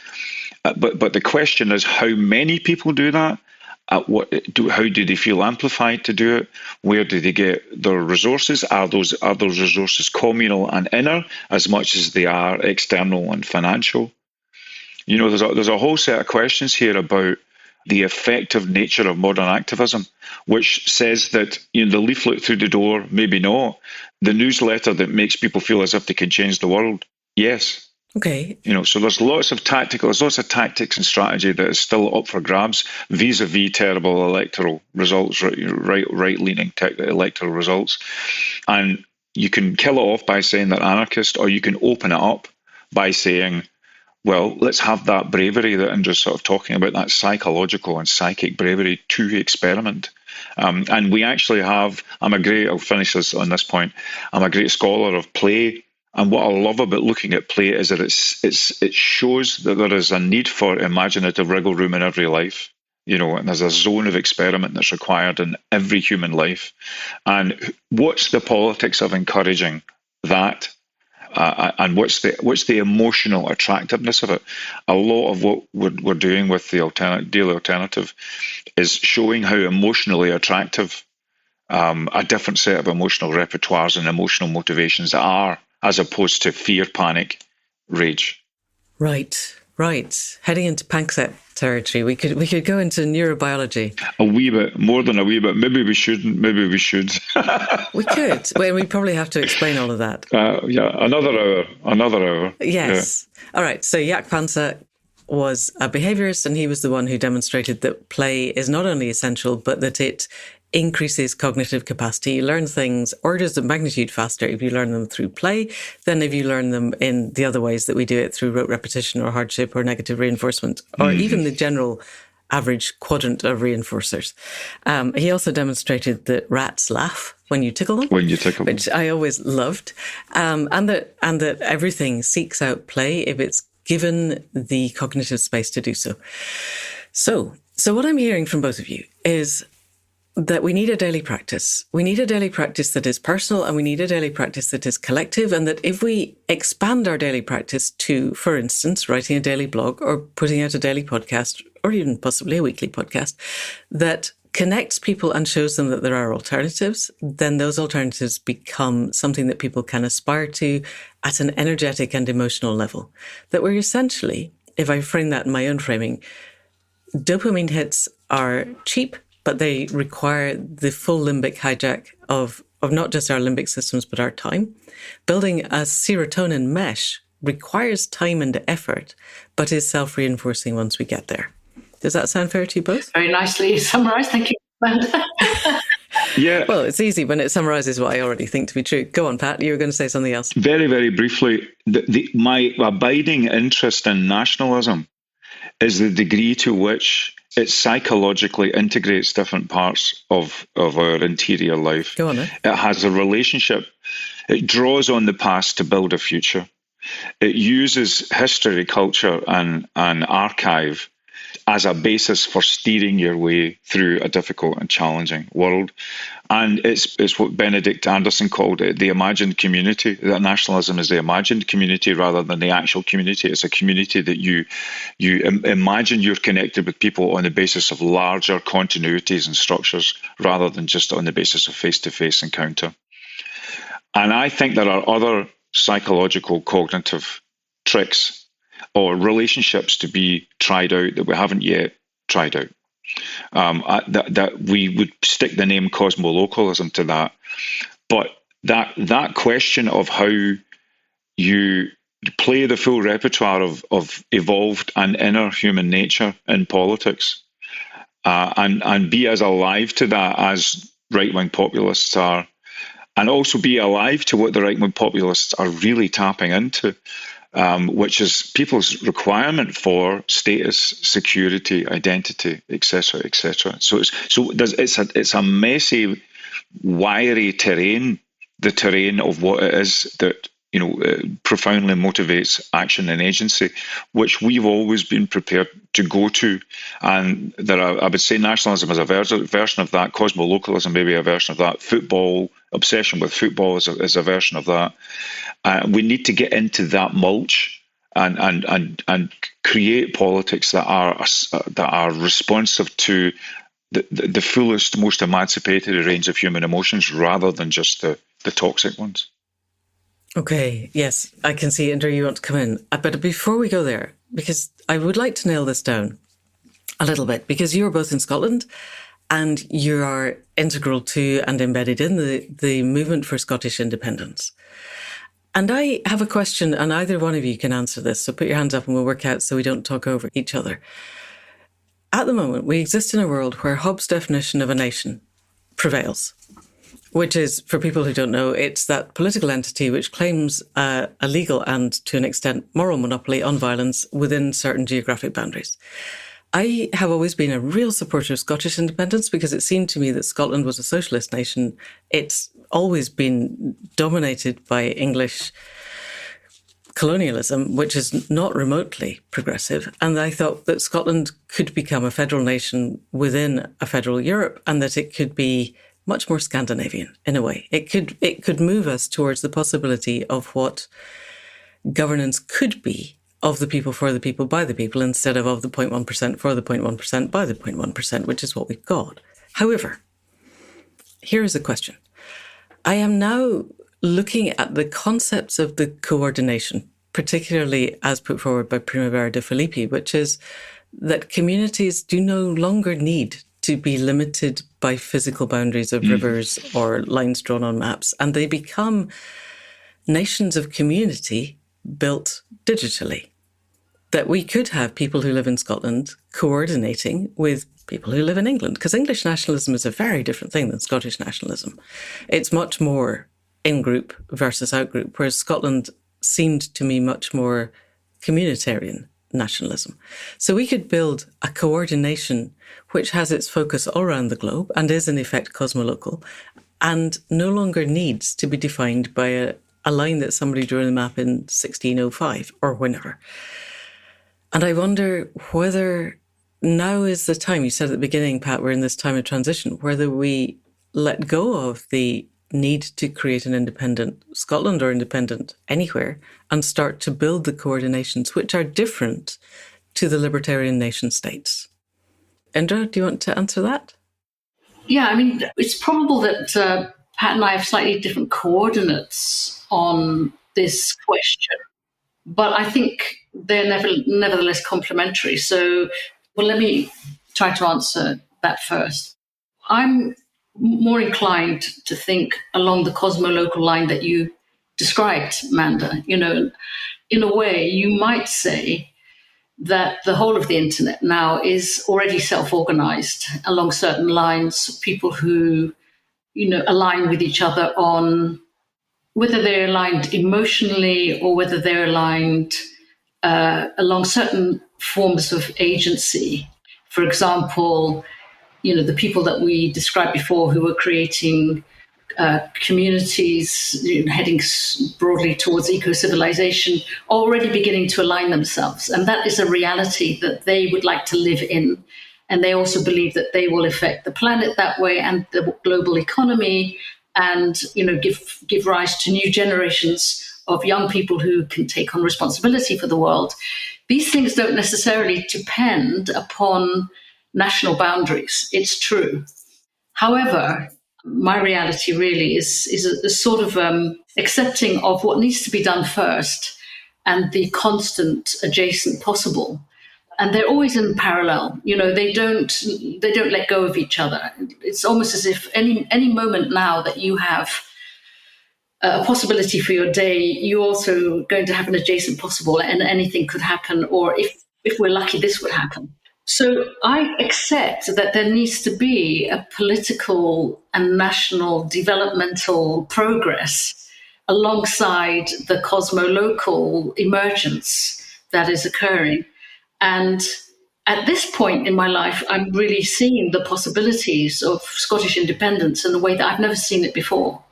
But the question is, how many people do that? How do they feel amplified to do it? Where do they get their resources? Are those resources communal and inner as much as they are external and financial? There's a whole set of questions here about the effective nature of modern activism, which says that the leaflet through the door, maybe not. The newsletter that makes people feel as if they can change the world, yes. Okay. So there's lots of tactics and strategy that is still up for grabs vis-a-vis terrible electoral results, right-leaning electoral results. And you can kill it off by saying they're anarchist, or you can open it up by saying, well, let's have that bravery that Indra's sort of talking about, that psychological and psychic bravery to experiment. And we actually have, I'll finish this on this point, I'm a great scholar of play. And what I love about looking at play is that it shows that there is a need for imaginative wriggle room in every life, and there's a zone of experiment that's required in every human life. And what's the politics of encouraging that? And what's the emotional attractiveness of it? A lot of what we're doing with the Daily Alternative is showing how emotionally attractive a different set of emotional repertoires and emotional motivations are, as opposed to fear, panic, rage. Right. Heading into Panksepp territory, we could go into neurobiology. A wee bit, more than a wee bit. Maybe we shouldn't. Maybe we should. We could. Well, we probably have to explain all of that. Another hour. Yes. Yeah. All right. So Jaak Panksepp was a behaviorist, and he was the one who demonstrated that play is not only essential, but that it increases cognitive capacity. You learn things orders of magnitude faster if you learn them through play than if you learn them in the other ways that we do it, through rote repetition or hardship or negative reinforcement, or even the general average quadrant of reinforcers. He also demonstrated that rats laugh when you tickle them. Which I always loved. And that everything seeks out play if it's given the cognitive space to do so. So what I'm hearing from both of you is that we need a daily practice. We need a daily practice that is personal, and we need a daily practice that is collective. And that if we expand our daily practice to, for instance, writing a daily blog or putting out a daily podcast, or even possibly a weekly podcast, that connects people and shows them that there are alternatives, then those alternatives become something that people can aspire to at an energetic and emotional level. That we're essentially, if I frame that in my own framing, dopamine hits are cheap, but they require the full limbic hijack of not just our limbic systems, but our time. Building a serotonin mesh requires time and effort, but is self-reinforcing once we get there. Does that sound fair to you both? Very nicely summarised. Thank you, Amanda. Yeah. Well, it's easy when it summarises what I already think to be true. Go on, Pat. You were going to say something else. Very, very briefly, my abiding interest in nationalism is the degree to which it psychologically integrates different parts of our interior life. Go on, then. It has a relationship. It draws on the past to build a future. It uses history, culture, and archive as a basis for steering your way through a difficult and challenging world. And it's what Benedict Anderson called it, the imagined community. That nationalism is the imagined community rather than the actual community. It's a community that you imagine you're connected with people on the basis of larger continuities and structures rather than just on the basis of face-to-face encounter. And I think there are other psychological cognitive tricks or relationships to be tried out that we haven't yet tried out. That we would stick the name cosmolocalism to that. But that question of how you play the full repertoire of evolved and inner human nature in politics, and be as alive to that as right-wing populists are, and also be alive to what the right-wing populists are really tapping into, which is people's requirement for status, security, identity, etc., etc. So it's a messy, wiry terrain, the terrain of what it is that profoundly motivates action and agency, which we've always been prepared to go to. And I would say nationalism is a version of that, cosmolocalism maybe a version of that, football, obsession with football is a version of that. We need to get into that mulch and create politics that are responsive to the fullest, most emancipatory range of human emotions rather than just the toxic ones. Okay, yes, I can see, Indra, you want to come in. But before we go there, because I would like to nail this down a little bit, because you're both in Scotland and you are integral to and embedded in the movement for Scottish independence. And I have a question, and either one of you can answer this, so put your hands up and we'll work out so we don't talk over each other. At the moment, we exist in a world where Hobbes' definition of a nation prevails, which is, for people who don't know, it's that political entity which claims a legal and, to an extent, moral monopoly on violence within certain geographic boundaries. I have always been a real supporter of Scottish independence because it seemed to me that Scotland was a socialist nation. It's always been dominated by English colonialism, which is not remotely progressive. And I thought that Scotland could become a federal nation within a federal Europe and that it could be much more Scandinavian in a way. It could move us towards the possibility of what governance could be of the people, for the people, by the people, instead of the 0.1% for the 0.1% by the 0.1%, which is what we've got. However, here is a question. I am now looking at the concepts of the coordination, particularly as put forward by Primavera de Filippi, which is that communities do no longer need to be limited by physical boundaries of rivers or lines drawn on maps, and they become nations of community built digitally. That we could have people who live in Scotland coordinating with people who live in England, because English nationalism is a very different thing than Scottish nationalism. It's much more in-group versus out-group, whereas Scotland seemed to me much more communitarian nationalism. So we could build a coordination which has its focus all around the globe and is in effect cosmolocal and no longer needs to be defined by a line that somebody drew on the map in 1605 or whenever. And I wonder whether now is the time, you said at the beginning, Pat, we're in this time of transition, whether we let go of the need to create an independent Scotland or independent anywhere and start to build the coordinations which are different to the libertarian nation states. Indra, do you want to answer that? Yeah, I mean, it's probable that Pat and I have slightly different coordinates on this question, but I think they're nevertheless complementary. So, well, let me try to answer that first. I'm more inclined to think along the cosmolocal line that you described, Manda. You know, in a way, you might say that the whole of the internet now is already self-organized along certain lines, people who align with each other on whether they're aligned emotionally or whether they're aligned along certain forms of agency. For example, the people that we described before who were creating communities heading broadly towards eco-civilization already beginning to align themselves. And that is a reality that they would like to live in. And they also believe that they will affect the planet that way and the global economy and, give rise to new generations of young people who can take on responsibility for the world. These things don't necessarily depend upon national boundaries. It's true. However, my reality really is a sort of accepting of what needs to be done first and the constant adjacent possible. And they're always in parallel. They don't let go of each other. It's almost as if any moment now that you have a possibility for your day, you're also going to have an adjacent possible, and anything could happen. Or if we're lucky, this would happen. So I accept that there needs to be a political and national developmental progress alongside the cosmolocal emergence that is occurring. And at this point in my life, I'm really seeing the possibilities of Scottish independence in a way that I've never seen it before.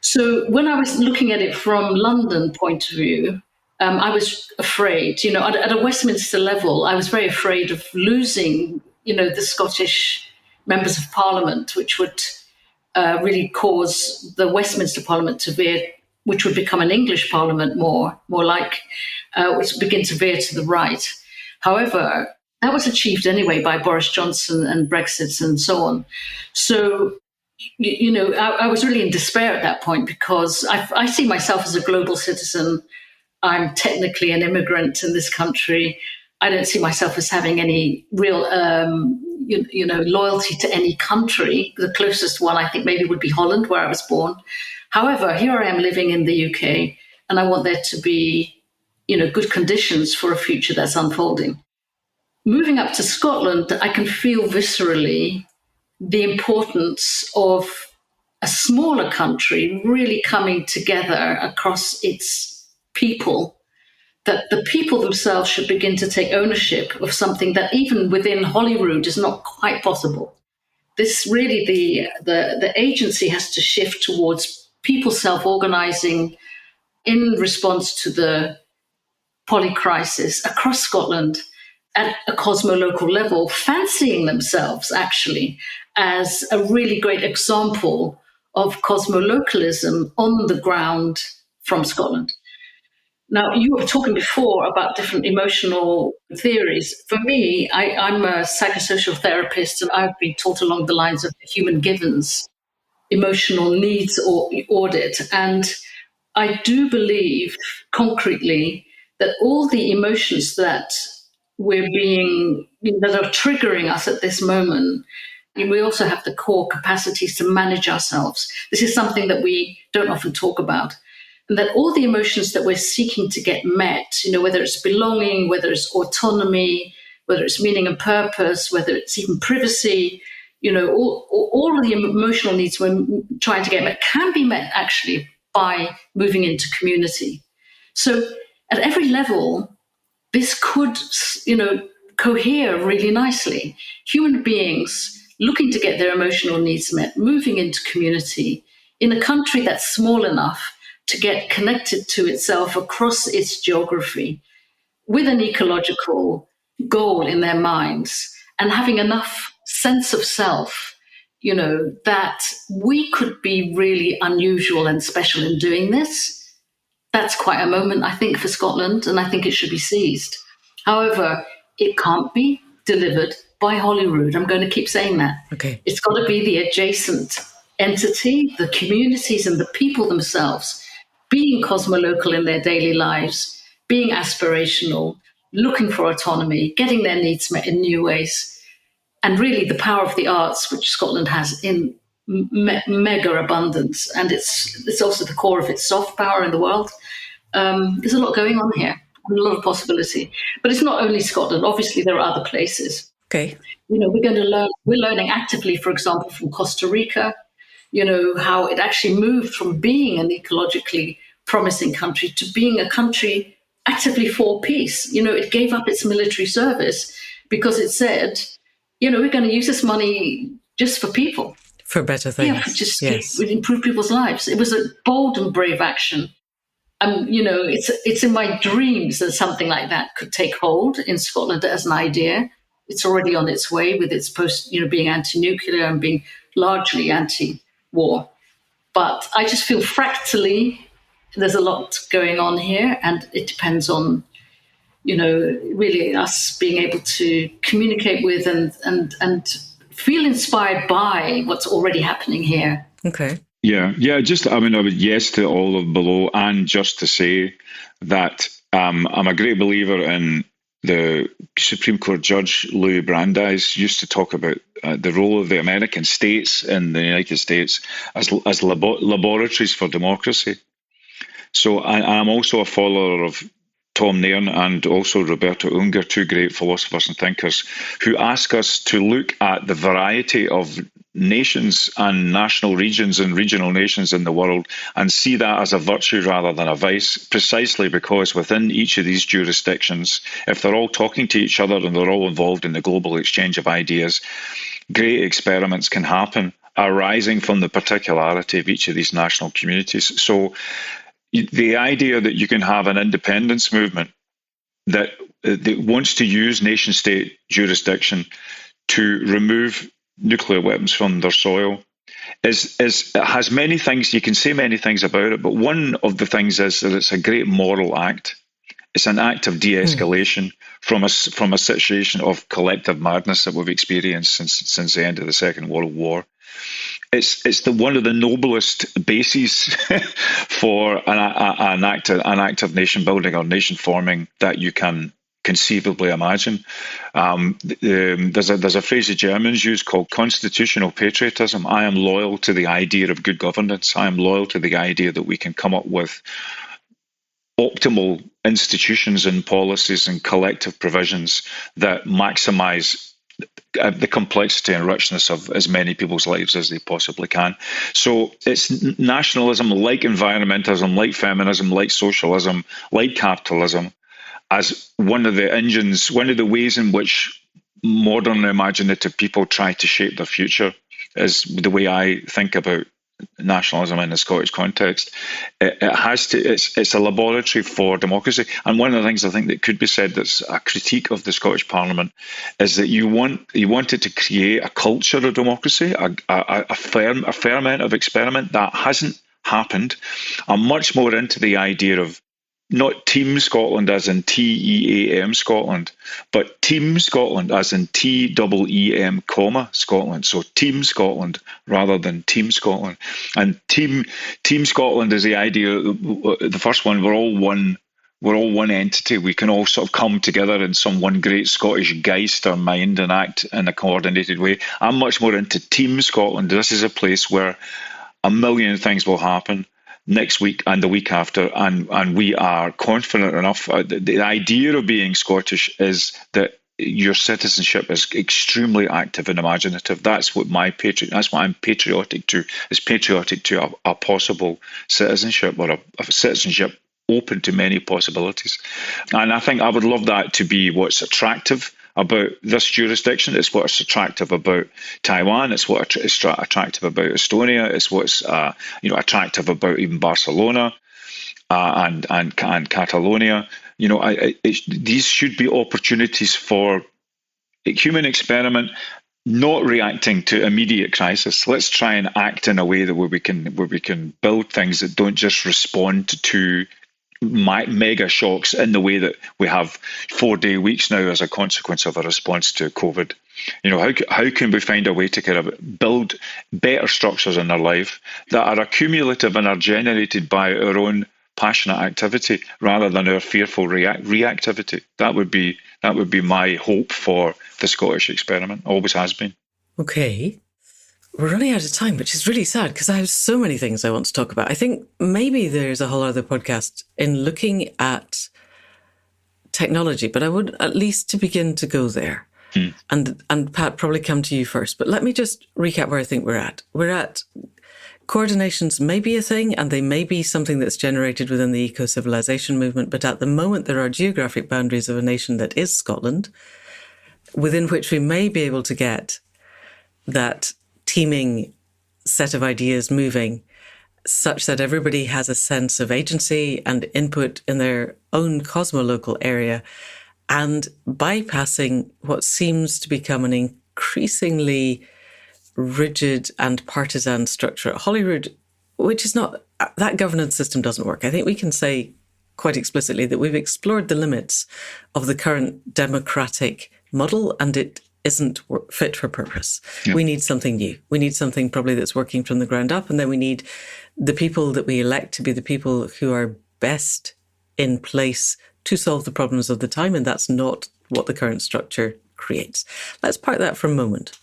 So when I was looking at it from London point of view, I was afraid, at a Westminster level, I was very afraid of losing, the Scottish members of Parliament, which would really cause the Westminster Parliament to veer, which would become an English Parliament more like, which would begin to veer to the right. However, that was achieved anyway by Boris Johnson and Brexit and so on. So, I was really in despair at that point because I see myself as a global citizen. I'm technically an immigrant in this country. I don't see myself as having any real, loyalty to any country. The closest one I think maybe would be Holland, where I was born. However, here I am living in the UK, and I want there to be, good conditions for a future that's unfolding. Moving up to Scotland, I can feel viscerally the importance of a smaller country really coming together across its people, that the people themselves should begin to take ownership of something that even within Holyrood is not quite possible. This really, the agency has to shift towards people self-organising in response to the polycrisis across Scotland at a cosmolocal level, fancying themselves actually as a really great example of cosmolocalism on the ground from Scotland. Now, you were talking before about different emotional theories. For me, I'm a psychosocial therapist, and I've been taught along the lines of Human Givens emotional needs audit. And I do believe concretely that all the emotions that that are triggering us at this moment, we also have the core capacities to manage ourselves. This is something that we don't often talk about. And that all the emotions that we're seeking to get met, whether it's belonging, whether it's autonomy, whether it's meaning and purpose, whether it's even privacy, all of the emotional needs we're trying to get met can be met actually by moving into community. So at every level, this could, cohere really nicely. Human beings looking to get their emotional needs met, moving into community in a country that's small enough to get connected to itself across its geography with an ecological goal in their minds and having enough sense of self, that we could be really unusual and special in doing this. That's quite a moment, I think, for Scotland, and I think it should be seized. However, it can't be delivered by Holyrood. I'm going to keep saying that. Okay. It's got to be the adjacent entity, the communities and the people themselves, being cosmolocal in their daily lives, being aspirational, looking for autonomy, getting their needs met in new ways. And really the power of the arts, which Scotland has in mega abundance. And it's also the core of its soft power in the world. There's a lot going on here, a lot of possibility. But it's not only Scotland. Obviously, there are other places. Okay. We're learning actively, for example, from Costa Rica. how it actually moved from being an ecologically promising country to being a country actively for peace. It gave up its military service because it said, we're going to use this money just for people. For better Yeah, things. just Yes. improve people's lives. It was a bold and brave action. It's in my dreams that something like that could take hold in Scotland as an idea. It's already on its way with its being anti-nuclear and being largely anti-war. But I just feel fractally there's a lot going on here, and it depends on, really us being able to communicate with and feel inspired by what's already happening here. Okay. Yeah. I would yes to all of below, and just to say that I'm a great believer in the Supreme Court Judge Louis Brandeis used to talk about the role of the American states in the United States as laboratories for democracy. So I'm also a follower of Tom Nairn and also Roberto Unger, two great philosophers and thinkers, who ask us to look at the variety of nations and national regions and regional nations in the world and see that as a virtue rather than a vice, precisely because within each of these jurisdictions, if they're all talking to each other and they're all involved in the global exchange of ideas, great experiments can happen arising from the particularity of each of these national communities. So the idea that you can have an independence movement that wants to use nation-state jurisdiction to remove nuclear weapons from their soil has many things. You can say many things about it, but one of the things is that it's a great moral act. It's an act of de-escalation from a situation of collective madness that we've experienced since the end of the Second World War. It's one of the noblest bases for an act of nation building or nation forming that you can conceivably imagine. There's a phrase the Germans use called constitutional patriotism. I am loyal to the idea of good governance. I am loyal to the idea that we can come up with optimal institutions and policies and collective provisions that maximize the complexity and richness of as many people's lives as they possibly can. So it's nationalism, like environmentalism, like feminism, like socialism, like capitalism, as one of the engines, one of the ways in which modern imaginative people try to shape their future, is the way I think about nationalism in the Scottish context. It's a laboratory for democracy. And one of the things I think that could be said that's a critique of the Scottish Parliament is that you wanted to create a culture of democracy, a ferment of experiment. That hasn't happened. I'm much more into the idea of not Team Scotland as in TEAM Scotland, but Team Scotland as in TEEM, Scotland. So Team Scotland rather than Team Scotland. And Team Scotland is the idea. The first one, we're all one entity. We can all sort of come together in some one great Scottish geist or mind and act in a coordinated way. I'm much more into Team Scotland. This is a place where a million things will happen next week and the week after, and we are confident enough. The idea of being Scottish is that your citizenship is extremely active and imaginative. That's what I'm patriotic to. Is patriotic to a possible citizenship, or a citizenship open to many possibilities. And I think I would love that to be what's attractive about this jurisdiction. It's what's attractive about Taiwan. It's what's attractive about Estonia. It's what's attractive about even Barcelona and Catalonia. These should be opportunities for human experiment, not reacting to immediate crisis. Let's try and act in a way that where we can build things that don't just respond to mega shocks in the way that we have 4-day weeks now as a consequence of a response to COVID. How can we find a way to kind of build better structures in our life that are accumulative and are generated by our own passionate activity rather than our fearful reactivity? That would be my hope for the Scottish experiment. Always has been. Okay. We're running out of time, which is really sad because I have so many things I want to talk about. I think maybe there's a whole other podcast in looking at technology, but I would at least to begin to go there. And Pat, probably come to you first. But let me just recap where I think we're at. We're at coordinations may be a thing, and they may be something that's generated within the eco-civilization movement, but at the moment there are geographic boundaries of a nation that is Scotland, within which we may be able to get that teeming set of ideas moving such that everybody has a sense of agency and input in their own cosmolocal area, and bypassing what seems to become an increasingly rigid and partisan structure at Holyrood, which is not, that governance system doesn't work. I think we can say quite explicitly that we've explored the limits of the current democratic model, and it isn't fit for purpose. Yeah. We need something new. We need something probably that's working from the ground up, and then we need the people that we elect to be the people who are best in place to solve the problems of the time, and that's not what the current structure creates. Let's park that for a moment,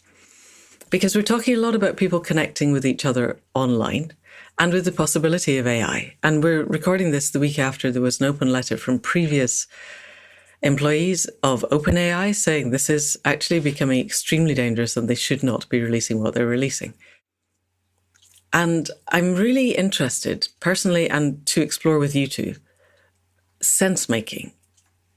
because we're talking a lot about people connecting with each other online and with the possibility of AI. And we're recording this the week after there was an open letter from previous employees of OpenAI saying this is actually becoming extremely dangerous and they should not be releasing what they're releasing. And I'm really interested personally, and to explore with you two, sense-making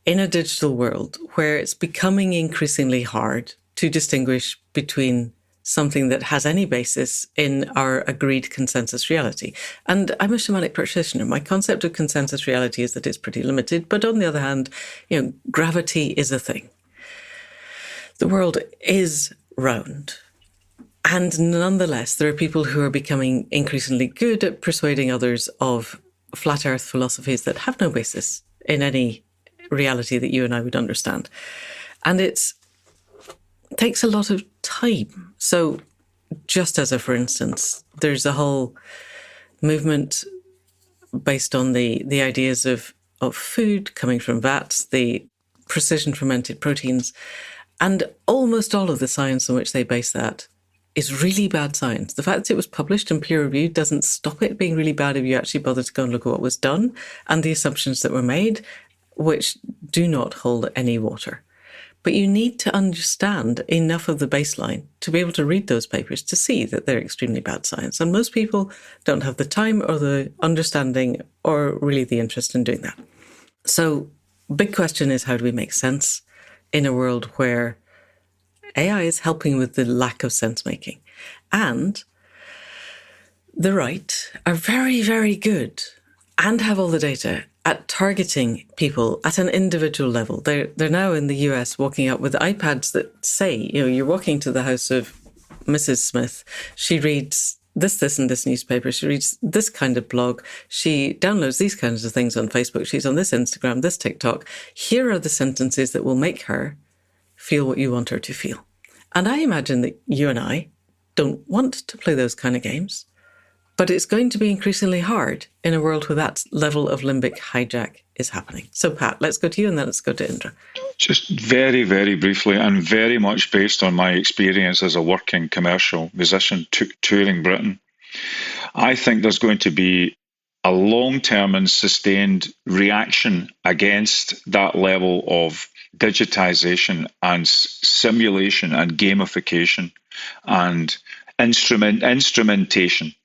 in a digital world where it's becoming increasingly hard to distinguish between something that has any basis in our agreed consensus reality. And I'm a shamanic practitioner. My concept of consensus reality is that it's pretty limited, but on the other hand, gravity is a thing. The world is round. And nonetheless, there are people who are becoming increasingly good at persuading others of flat earth philosophies that have no basis in any reality that you and I would understand. And it takes a lot of time. So just as a, for instance, there's a whole movement based on the ideas of food coming from vats, the precision fermented proteins, and almost all of the science on which they base that is really bad science. The fact that it was published and peer-reviewed doesn't stop it being really bad if you actually bother to go and look at what was done and the assumptions that were made, which do not hold any water. But you need to understand enough of the baseline to be able to read those papers to see that they're extremely bad science. And most people don't have the time or the understanding or really the interest in doing that. So big question is, how do we make sense in a world where AI is helping with the lack of sense-making? And the right are very, very good and have all the data at targeting people at an individual level. They're now in the US walking up with iPads that say, you're walking to the house of Mrs. Smith. She reads this, and this newspaper. She reads this kind of blog. She downloads these kinds of things on Facebook. She's on this Instagram, this TikTok. Here are the sentences that will make her feel what you want her to feel. And I imagine that you and I don't want to play those kind of games, but it's going to be increasingly hard in a world where that level of limbic hijack is happening. So Pat, let's go to you and then let's go to Indra. Just very, very briefly, and very much based on my experience as a working commercial musician touring Britain, I think there's going to be a long-term and sustained reaction against that level of digitization and simulation and gamification and instrumentation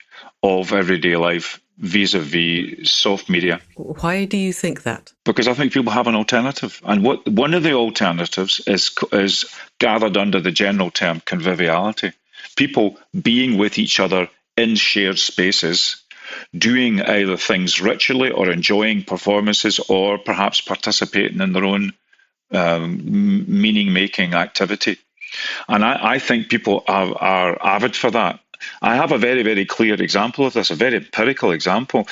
of everyday life vis-a-vis soft media. Why do you think that? Because I think people have an alternative. And one of the alternatives is gathered under the general term conviviality. People being with each other in shared spaces, doing either things ritually or enjoying performances or perhaps participating in their own meaning-making activity. And I think people are avid for that. I have a very, very clear example of this, a very empirical example.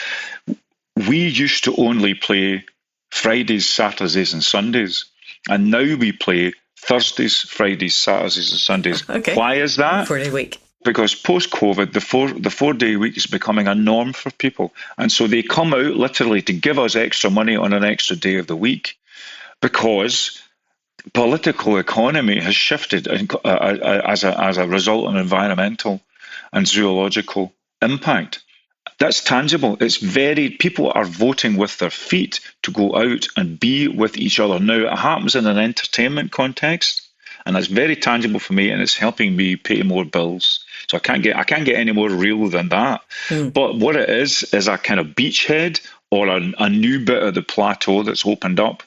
We used to only play Fridays, Saturdays, and Sundays, and now we play Thursdays, Fridays, Saturdays, and Sundays. Okay. Why is that? 4-day week. Because post-COVID, the four-day week is becoming a norm for people. And so they come out literally to give us extra money on an extra day of the week because political economy has shifted as a result of environmental and zoological impact. That's tangible. People are voting with their feet to go out and be with each other. Now, it happens in an entertainment context, and that's very tangible for me, and it's helping me pay more bills. So I can't get any more real than that. But what it is a kind of beachhead or a new bit of the plateau that's opened up,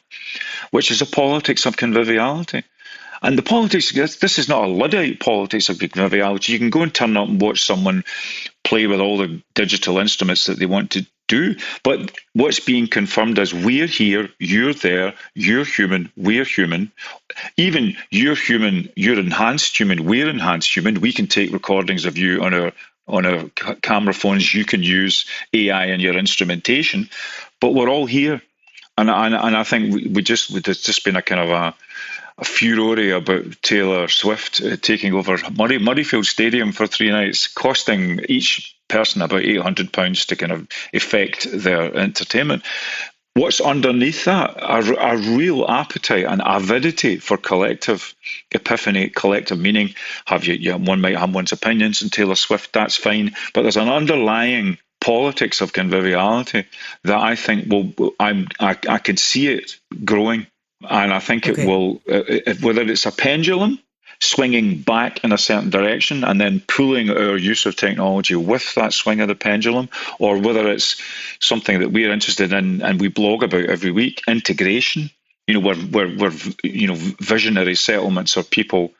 which is a politics of conviviality. And the politics, this is not a Luddite politics of conviviality. You can go and turn up and watch someone play with all the digital instruments that they want to do. But what's being confirmed is we're here, you're there, you're human, we're human. Even you're human, you're enhanced human, we're enhanced human. We can take recordings of you on our camera phones. You can use AI in your instrumentation. But we're all here. And I think there's just been a kind of a furore about Taylor Swift taking over Murrayfield Stadium for 3 nights, costing each person about £800 to kind of effect their entertainment. What's underneath that? A real appetite and avidity for collective epiphany, collective meaning. One might have one's opinions on Taylor Swift, that's fine, but there's an underlying politics of conviviality that I think I could see it growing. And I think it will, whether it's a pendulum swinging back in a certain direction and then pulling our use of technology with that swing of the pendulum, or whether it's something that we're interested in and we blog about every week, integration. Where visionary settlements or people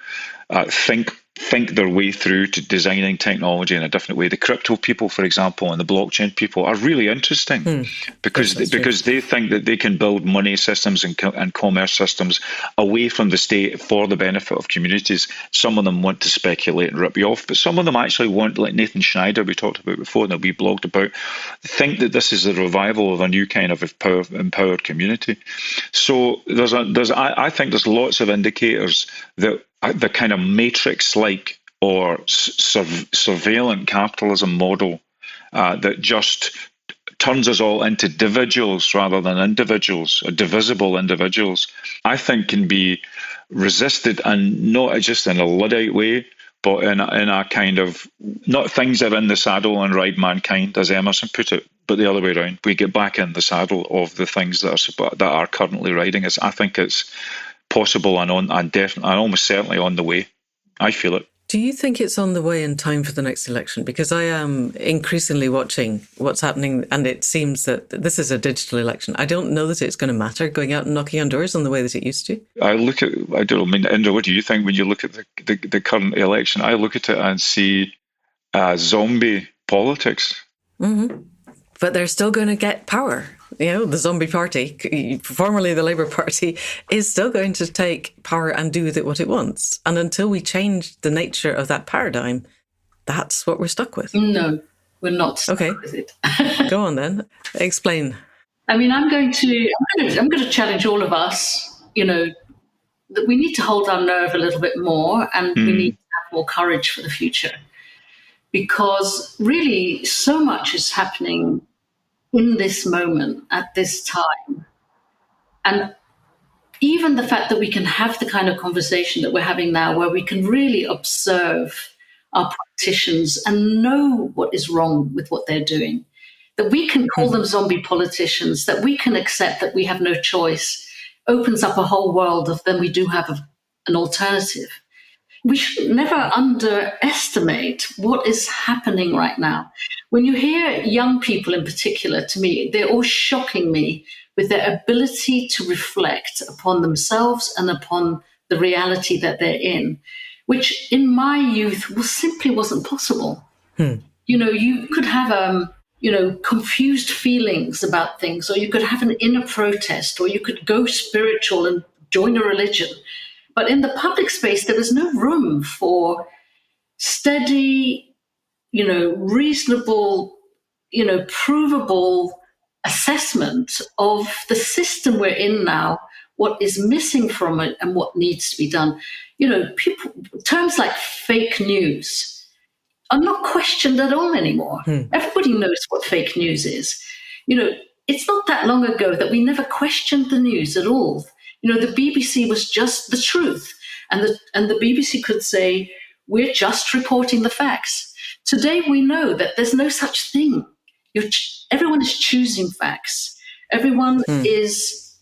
think their way through to designing technology in a different way. The crypto people, for example, and the blockchain people are really interesting because they think that they can build money systems and commerce systems away from the state for the benefit of communities. Some of them want to speculate and rip you off, but some of them actually want, like Nathan Schneider we talked about before and that we blogged about, think that this is a revival of a new kind of empowered community. So I think there's lots of indicators that the kind of matrix-like or surveillance capitalism model that just turns us all into individuals rather than individuals, divisible individuals, I think can be resisted, and not just in a Luddite way, but in a kind of, not things are in the saddle and ride mankind, as Emerson put it, but the other way around. We get back in the saddle of the things that are currently riding us. I think it's possible and almost certainly on the way. I feel it. Do you think it's on the way in time for the next election? Because I am increasingly watching what's happening, and it seems that this is a digital election. I don't know that it's going to matter going out and knocking on doors in the way that it used to. Indra, what do you think when you look at the current election? I look at it and see zombie politics. Mm-hmm. But they're still going to get power. The zombie party, formerly the Labour Party, is still going to take power and do with it what it wants. And until we change the nature of that paradigm, that's what we're stuck with. No, we're not stuck with it. Go on then. Explain. I mean, I'm going to challenge all of us, that we need to hold our nerve a little bit more, and we need to have more courage for the future. Because really so much is happening in this moment, at this time. And even the fact that we can have the kind of conversation that we're having now, where we can really observe our politicians and know what is wrong with what they're doing, that we can call them zombie politicians, that we can accept that we have no choice, opens up a whole world of then we do have an alternative. We should never underestimate what is happening right now. When you hear young people in particular, to me, they're all shocking me with their ability to reflect upon themselves and upon the reality that they're in, which in my youth simply wasn't possible. You could have confused feelings about things, or you could have an inner protest, or you could go spiritual and join a religion. But in the public space, there was no room for steady, reasonable, provable assessment of the system we're in now, what is missing from it and what needs to be done. Terms like fake news are not questioned at all anymore. Everybody knows what fake news is. It's not that long ago that we never questioned the news at all. The BBC was just the truth, and the BBC could say, we're just reporting the facts. Today we know that there's no such thing. Everyone is choosing facts. Everyone is,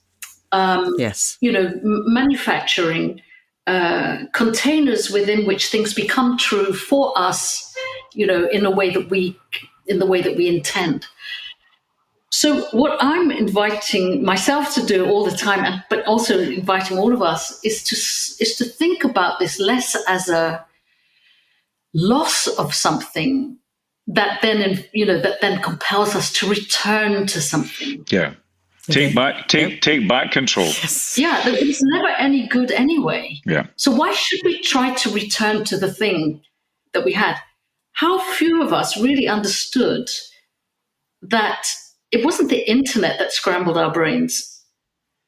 manufacturing containers within which things become true for us, in the way that we intend. So what I'm inviting myself to do all the time, but also inviting all of us, is to think about this less as a loss of something that then compels us to return to something. Yeah. Take back control. Yes. Yeah, it's never any good anyway. Yeah. So why should we try to return to the thing that we had? How few of us really understood that it wasn't the internet that scrambled our brains,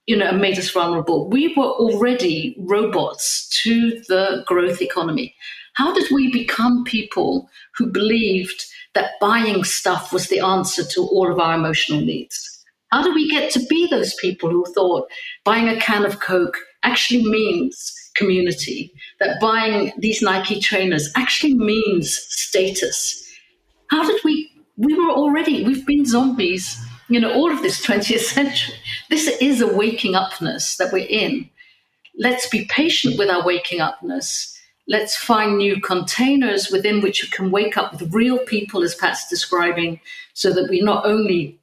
and made us vulnerable. We were already robots to the growth economy. How did we become people who believed that buying stuff was the answer to all of our emotional needs? How do we get to be those people who thought buying a can of Coke actually means community, that buying these Nike trainers actually means status? How did we've been zombies, all of this 20th century. This is a waking upness that we're in. Let's be patient with our waking upness. Let's find new containers within which we can wake up with real people, as Pat's describing, so that we not only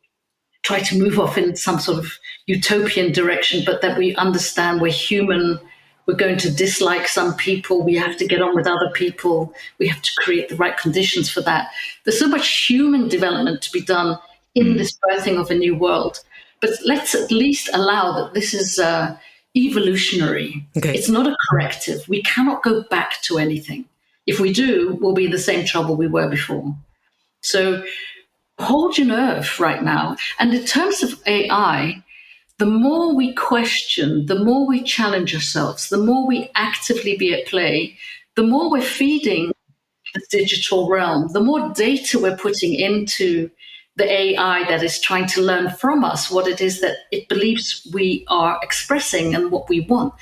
try to move off in some sort of utopian direction, but that we understand we're human. We're going to dislike some people. We have to get on with other people. We have to create the right conditions for that. There's so much human development to be done in this birthing of a new world. But let's at least allow that this is evolutionary. Okay. It's not a corrective. We cannot go back to anything. If we do, we'll be in the same trouble we were before. So hold your nerve right now. And in terms of AI, the more we question, the more we challenge ourselves, the more we actively be at play, the more we're feeding the digital realm, the more data we're putting into the AI that is trying to learn from us what it is that it believes we are expressing and what we want.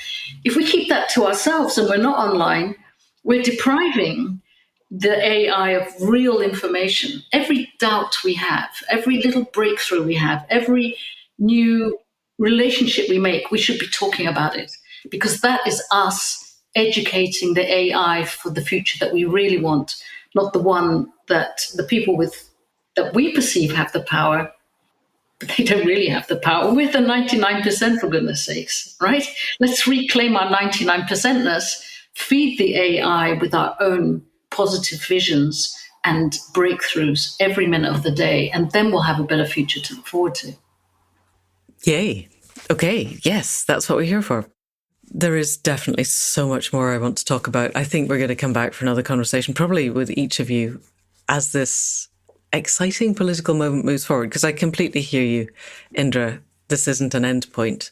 If we keep that to ourselves and we're not online, we're depriving the AI of real information. Every doubt we have, every little breakthrough we have, every new relationship we make, we should be talking about it, because that is us educating the AI for the future that we really want, not the one that the people that we perceive have the power, but they don't really have the power. We're the 99%, for goodness sakes, right? Let's reclaim our 99%ness, feed the AI with our own positive visions and breakthroughs every minute of the day, and then we'll have a better future to look forward to. Yay. Okay. Yes, that's what we're here for. There is definitely so much more I want to talk about. I think we're going to come back for another conversation, probably with each of you, as this exciting political moment moves forward, because I completely hear you, Indra. This isn't an end point.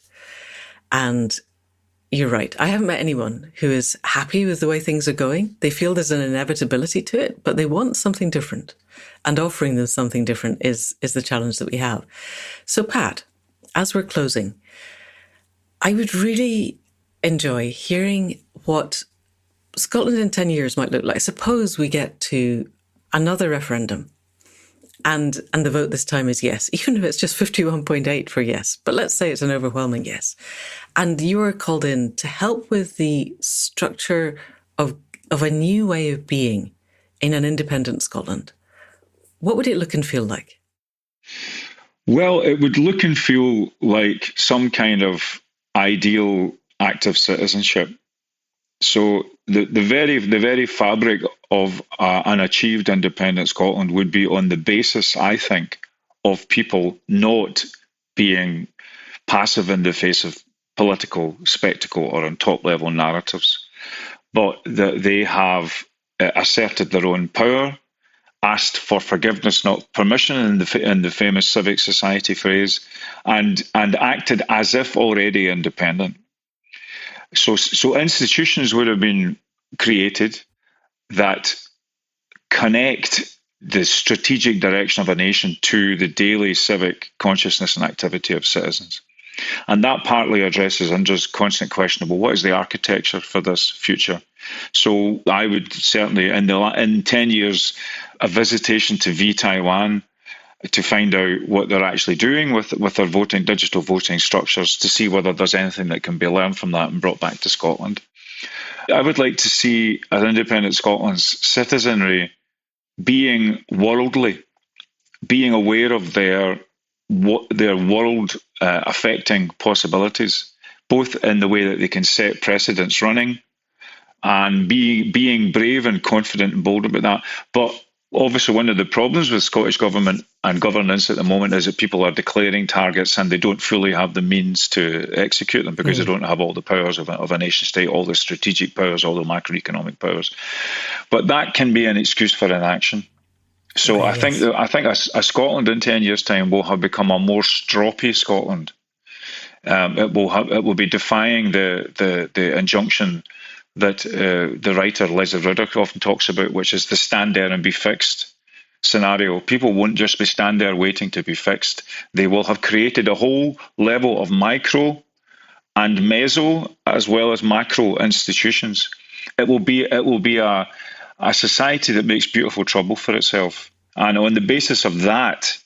And you're right. I haven't met anyone who is happy with the way things are going. They feel there's an inevitability to it, but they want something different. And offering them something different is the challenge that we have. So, Pat, as we're closing, I would really enjoy hearing what Scotland in 10 years might look like. Suppose we get to another referendum and the vote this time is yes, even if it's just 51.8 for yes, but let's say it's an overwhelming yes. And you are called in to help with the structure of a new way of being in an independent Scotland. What would it look and feel like? Well, it would look and feel like some kind of ideal active citizenship. So the very fabric of an achieved independent Scotland would be on the basis, I think, of people not being passive in the face of political spectacle or on top level narratives, but that they have asserted their own power, asked for forgiveness, not permission, in the famous civic society phrase, and acted as if already independent. So institutions would have been created that connect the strategic direction of a nation to the daily civic consciousness and activity of citizens. And that partly addresses Indra's constant question about what is the architecture for this future. So I would certainly, in 10 years, a visitation to Taiwan to find out what they're actually doing with their digital voting structures, to see whether there's anything that can be learned from that and brought back to Scotland. I would like to see an independent Scotland's citizenry being worldly, being aware of their world affecting possibilities, both in the way that they can set precedents running and being brave and confident and bold about that. But obviously, one of the problems with Scottish government and governance at the moment is that people are declaring targets and they don't fully have the means to execute them because they don't have all the powers of a nation state, all the strategic powers, all the macroeconomic powers. But that can be an excuse for inaction. So I think a Scotland in 10 years' time will have become a more stroppy Scotland. It will be defying the injunction that the writer Leslie Riddoch often talks about, which is the stand there and be fixed scenario. People won't just be stand there waiting to be fixed. They will have created a whole level of micro and meso as well as macro institutions. It will be a society that makes beautiful trouble for itself. And on the basis of that,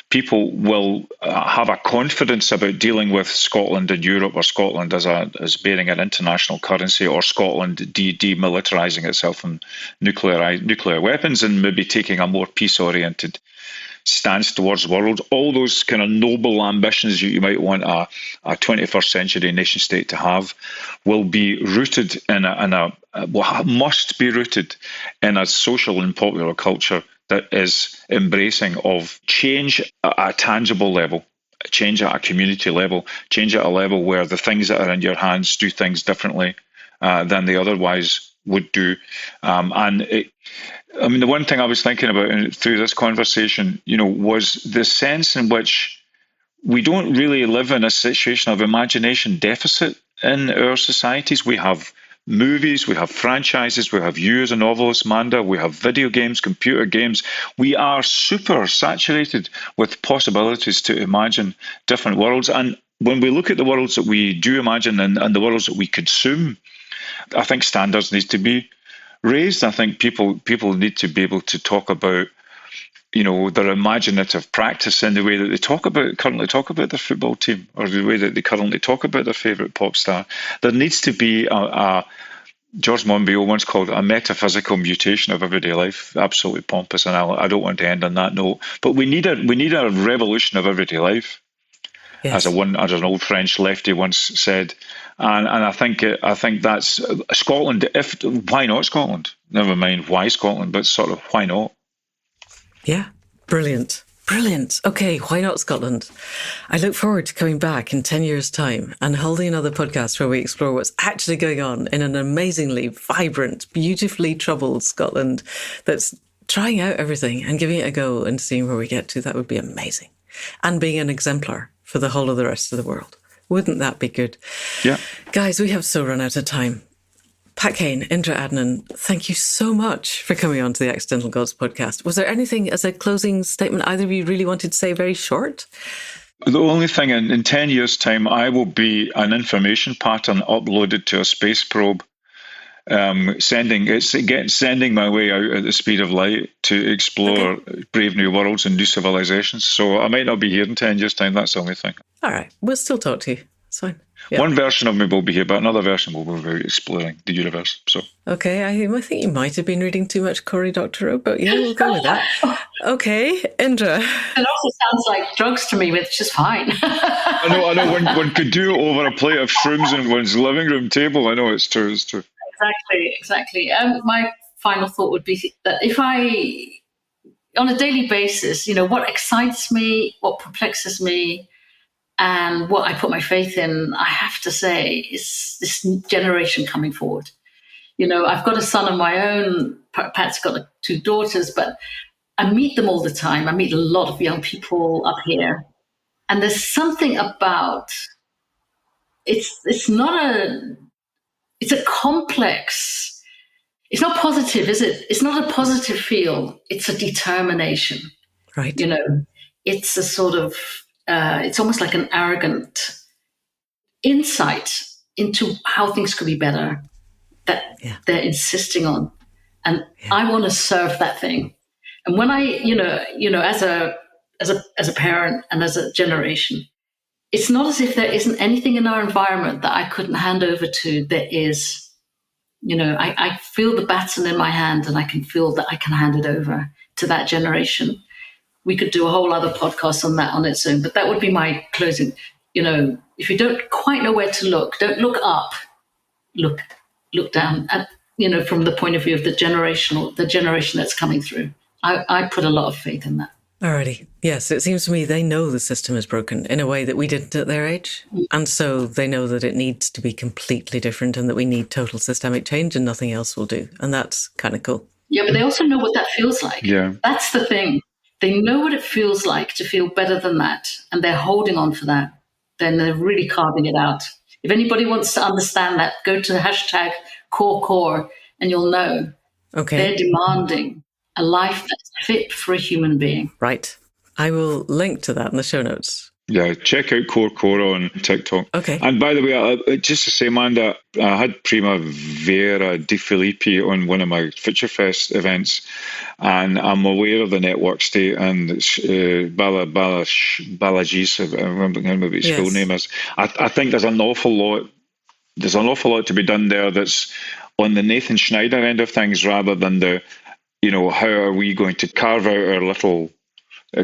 people will have a confidence about dealing with Scotland and Europe, or Scotland as bearing an international currency, or Scotland demilitarizing itself from nuclear weapons and maybe taking a more peace-oriented stance towards the world. All those kind of noble ambitions you might want a 21st century nation state to have will be rooted must be rooted in a social and popular culture that is embracing of change at a tangible level, change at a community level, change at a level where the things that are in your hands do things differently than they otherwise would do. The one thing I was thinking about through this conversation, was the sense in which we don't really live in a situation of imagination deficit in our societies. We have movies, we have franchises, we have you as a novelist, Manda, we have video games, computer games. We are super saturated with possibilities to imagine different worlds. And when we look at the worlds that we do imagine and the worlds that we consume, I think standards need to be raised. I think people need to be able to talk about their imaginative practice in the way that they currently talk about their football team, or the way that they currently talk about their favourite pop star. There needs to be George Monbiot once called it a metaphysical mutation of everyday life. Absolutely pompous, and I don't want to end on that note. But we need a revolution of everyday life, as an old French lefty once said. And I think that's Scotland. Why not Scotland? Never mind why Scotland, but sort of why not? Yeah, brilliant. Okay, why not Scotland? I look forward to coming back in 10 years' time and holding another podcast where we explore what's actually going on in an amazingly vibrant, beautifully troubled Scotland that's trying out everything and giving it a go and seeing where we get to. That would be amazing. And being an exemplar for the whole of the rest of the world. Wouldn't that be good? Yeah. Guys, we have so run out of time. Pat Kane, Indra, Adnan, thank you so much for coming on to the Accidental Gods podcast. Was there anything as a closing statement either of you really wanted to say very short? The only thing, in 10 years' time, I will be an information pattern uploaded to a space probe, sending my way out at the speed of light to explore brave new worlds and new civilizations. So I might not be here in 10 years' time. That's the only thing. All right. We'll still talk to you. It's fine. Yeah. One version of me will be here, but another version will be exploring the universe. So okay, I think you might have been reading too much Cory Doctorow, but yeah, we'll go with that. Okay, Indra. It also sounds like drugs to me, which is fine. I know. One could do it over a plate of shrooms in one's living room table. I know it's true. Exactly. My final thought would be that if I, on a daily basis, what excites me, what perplexes me, and what I put my faith in, I have to say, is this generation coming forward. I've got a son of my own. Pat's got 2 daughters, but I meet them all the time. I meet a lot of young people up here. And there's something about, it's a complex, it's not positive, is it? It's not a positive feel. It's a determination. Right. It's a sort of, it's almost like an arrogant insight into how things could be better that they're insisting on. And I want to serve that thing. And when I, as a parent and as a generation, it's not as if there isn't anything in our environment that I couldn't hand over to. There is. I feel the baton in my hand, and I can feel that I can hand it over to that generation. We could do a whole other podcast on that on its own, but that would be my closing. If you don't quite know where to look, don't look up, look down at, from the point of view of the generation that's coming through. I put a lot of faith in that. Alrighty. Yes, it seems to me they know the system is broken in a way that we didn't at their age. And so they know that it needs to be completely different and that we need total systemic change and nothing else will do. And that's kind of cool. Yeah, but they also know what that feels like. Yeah. That's the thing. They know what it feels like to feel better than that. And they're holding on for that. Then they're really carving it out. If anybody wants to understand that, go to the hashtag #core and you'll know. Okay. They're demanding a life that's fit for a human being. Right. I will link to that in the show notes. Yeah, check out Core on TikTok. Okay. And by the way, just to say, Amanda, I had Primavera di Filippi on one of my Future Fest events, and I'm aware of the network state and Balajis, I remember what his full name is. I think there's an awful lot to be done there that's on the Nathan Schneider end of things rather than the, how are we going to carve out our little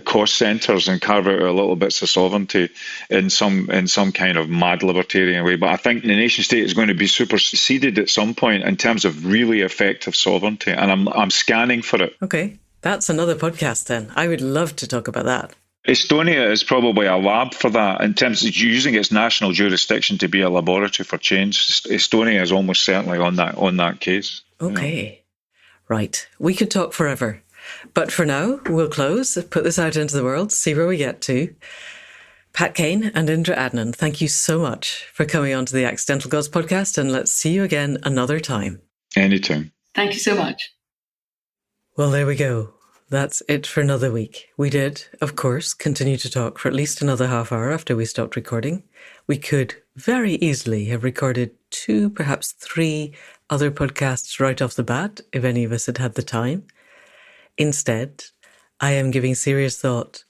cost centres and carve out our little bits of sovereignty in some kind of mad libertarian way. But I think the nation state is going to be superseded at some point in terms of really effective sovereignty, and I'm scanning for it. Okay, that's another podcast then. I would love to talk about that. Estonia is probably a lab for that in terms of using its national jurisdiction to be a laboratory for change. Estonia is almost certainly on that case. Okay, right. We could talk forever. But for now, we'll close, put this out into the world, see where we get to. Pat Kane and Indra Adnan, thank you so much for coming on to the Accidental Gods podcast, and let's see you again another time. Anytime. Thank you so much. Well, there we go. That's it for another week. We did, of course, continue to talk for at least another half hour after we stopped recording. We could very easily have recorded 2, perhaps 3 other podcasts right off the bat, if any of us had had the time. Instead, I am giving serious thought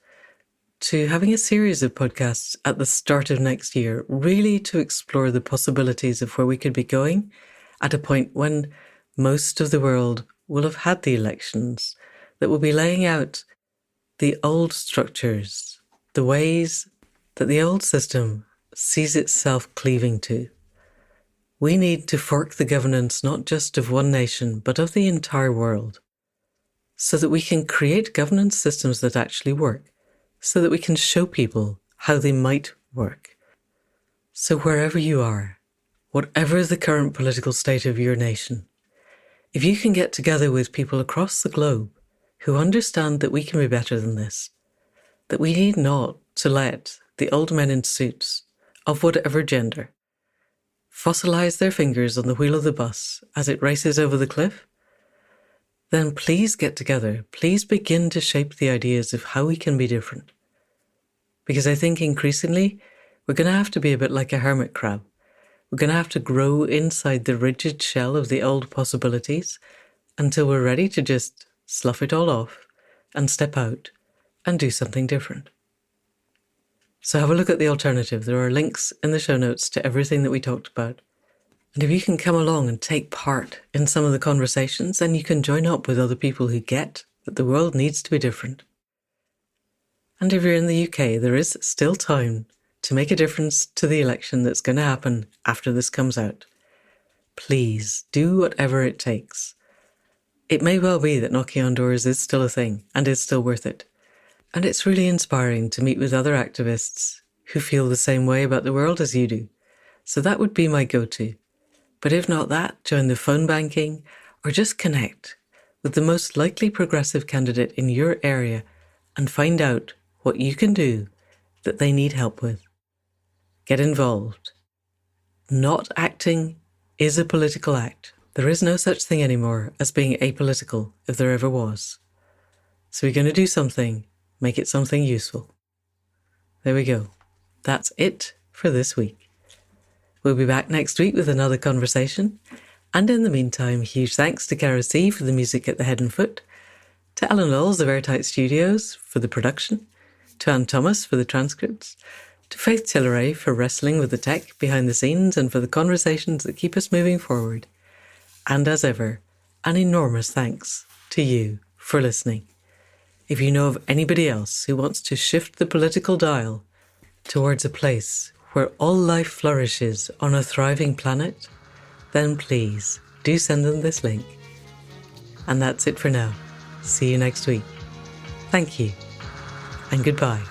to having a series of podcasts at the start of next year, really to explore the possibilities of where we could be going at a point when most of the world will have had the elections, that will be laying out the old structures, the ways that the old system sees itself cleaving to. We need to fork the governance not just of one nation, but of the entire world, so that we can create governance systems that actually work, so that we can show people how they might work. So wherever you are, whatever the current political state of your nation, if you can get together with people across the globe who understand that we can be better than this, that we need not to let the old men in suits of whatever gender fossilize their fingers on the wheel of the bus as it races over the cliff, then please get together. Please begin to shape the ideas of how we can be different. Because I think increasingly, we're going to have to be a bit like a hermit crab. We're going to have to grow inside the rigid shell of the old possibilities until we're ready to just slough it all off and step out and do something different. So have a look at the alternative. There are links in the show notes to everything that we talked about. And if you can come along and take part in some of the conversations, then you can join up with other people who get that the world needs to be different. And if you're in the UK, there is still time to make a difference to the election that's going to happen after this comes out. Please do whatever it takes. It may well be that knocking on doors is still a thing and is still worth it. And it's really inspiring to meet with other activists who feel the same way about the world as you do. So that would be my go-to. But if not that, join the phone banking or just connect with the most likely progressive candidate in your area and find out what you can do that they need help with. Get involved. Not acting is a political act. There is no such thing anymore as being apolitical, if there ever was. So we're going to do something, make it something useful. There we go. That's it for this week. We'll be back next week with another conversation. And in the meantime, huge thanks to Cara C for the music at the head and foot, to Alan Lowles of Airtight Studios for the production, to Anne Thomas for the transcripts, to Faith Tilleray for wrestling with the tech behind the scenes and for the conversations that keep us moving forward. And as ever, an enormous thanks to you for listening. If you know of anybody else who wants to shift the political dial towards a place where all life flourishes on a thriving planet, then please do send them this link. And that's it for now. See you next week. Thank you, and goodbye.